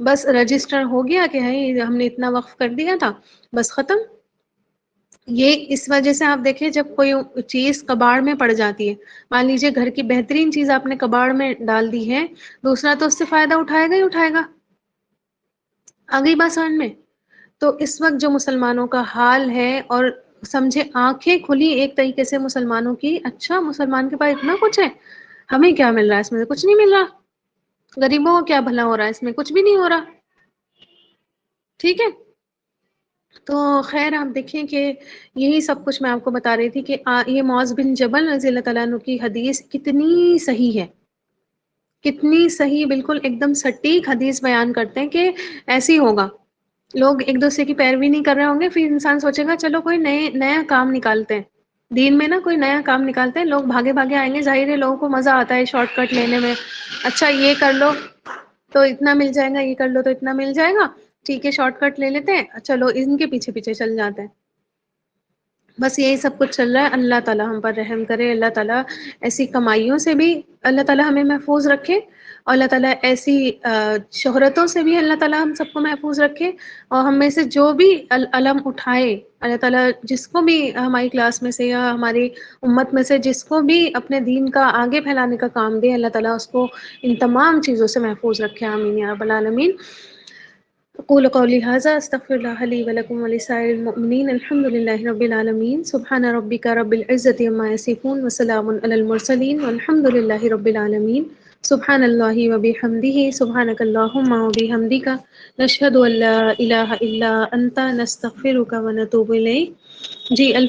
بس رجسٹر ہو گیا کہ ہم نے اتنا وقف کر دیا تھا، بس ختم۔ یہ اس وجہ سے آپ دیکھیں جب کوئی چیز کباڑ میں پڑ جاتی ہے، مان لیجیے گھر کی بہترین چیز آپ نے کباڑ میں ڈال دی ہے، دوسرا تو اس سے فائدہ اٹھائے گا ہی اٹھائے گا۔ آگئی بات سمجھ میں؟ تو اس وقت جو مسلمانوں کا حال ہے، اور سمجھے آنکھیں کھلی ایک طریقے سے مسلمانوں کی، اچھا مسلمان کے پاس اتنا کچھ ہے، ہمیں کیا مل رہا ہے اس میں؟ کچھ نہیں مل رہا، غریبوں کو کیا بھلا ہو رہا ہے اس میں؟ کچھ بھی نہیں ہو رہا، ٹھیک ہے۔ تو خیر آپ دیکھیں کہ یہی سب کچھ میں آپ کو بتا رہی تھی کہ یہ معاذ بن جبل رضی اللہ تعالیٰ عنہ کی حدیث کتنی صحیح ہے، کتنی صحیح، بالکل ایک دم سٹیک حدیث بیان کرتے ہیں کہ ایسی ہوگا، لوگ ایک دوسرے کی پیروی نہیں کر رہے ہوں گے، پھر انسان سوچے گا چلو کوئی نیا کام نکالتے ہیں دین میں، نا کوئی نیا کام نکالتے ہیں، لوگ بھاگے بھاگے آئیں گے، ظاہر ہے لوگوں کو مزہ آتا ہے شارٹ کٹ لینے میں، اچھا یہ کر لو تو اتنا مل جائے گا، یہ کر لو تو اتنا مل جائے گا، ٹھیک ہے شارٹ کٹ لے لیتے ہیں، چلو ان کے پیچھے پیچھے چل جاتے ہیں، بس یہی سب کچھ چل رہا ہے۔ اللہ تعالی ہم پر رحم کرے، اللہ تعالی ایسی کمائیوں سے بھی اللہ تعالی ہمیں محفوظ رکھے، اور اللہ تعالی ایسی شہرتوں سے بھی اللہ تعالی ہم سب کو محفوظ رکھے، اور ہم میں سے جو بھی علم اٹھائے، اللہ تعالی جس کو بھی ہماری کلاس میں سے یا ہماری امت میں سے جس کو بھی اپنے دین کا آگے پھیلانے کا کام دے، اللہ تعالی اس کو ان تمام چیزوں سے محفوظ رکھے، آمین یا رب العالمین۔ اقول قولی ھذا استغفر اللہ لی ولکم ولسائر المؤمنین، الحمد للہ رب العالمین، سبحان ربک رب العزۃ عما یصفون وسلام علی المرسلین والحمد للہ رب العالمین۔ سبحان اللہ و بحمدہ سبحانک اللہم و بحمدک نشہد ان لا الہ الا انت نستغفرک و نتوب الیک. جی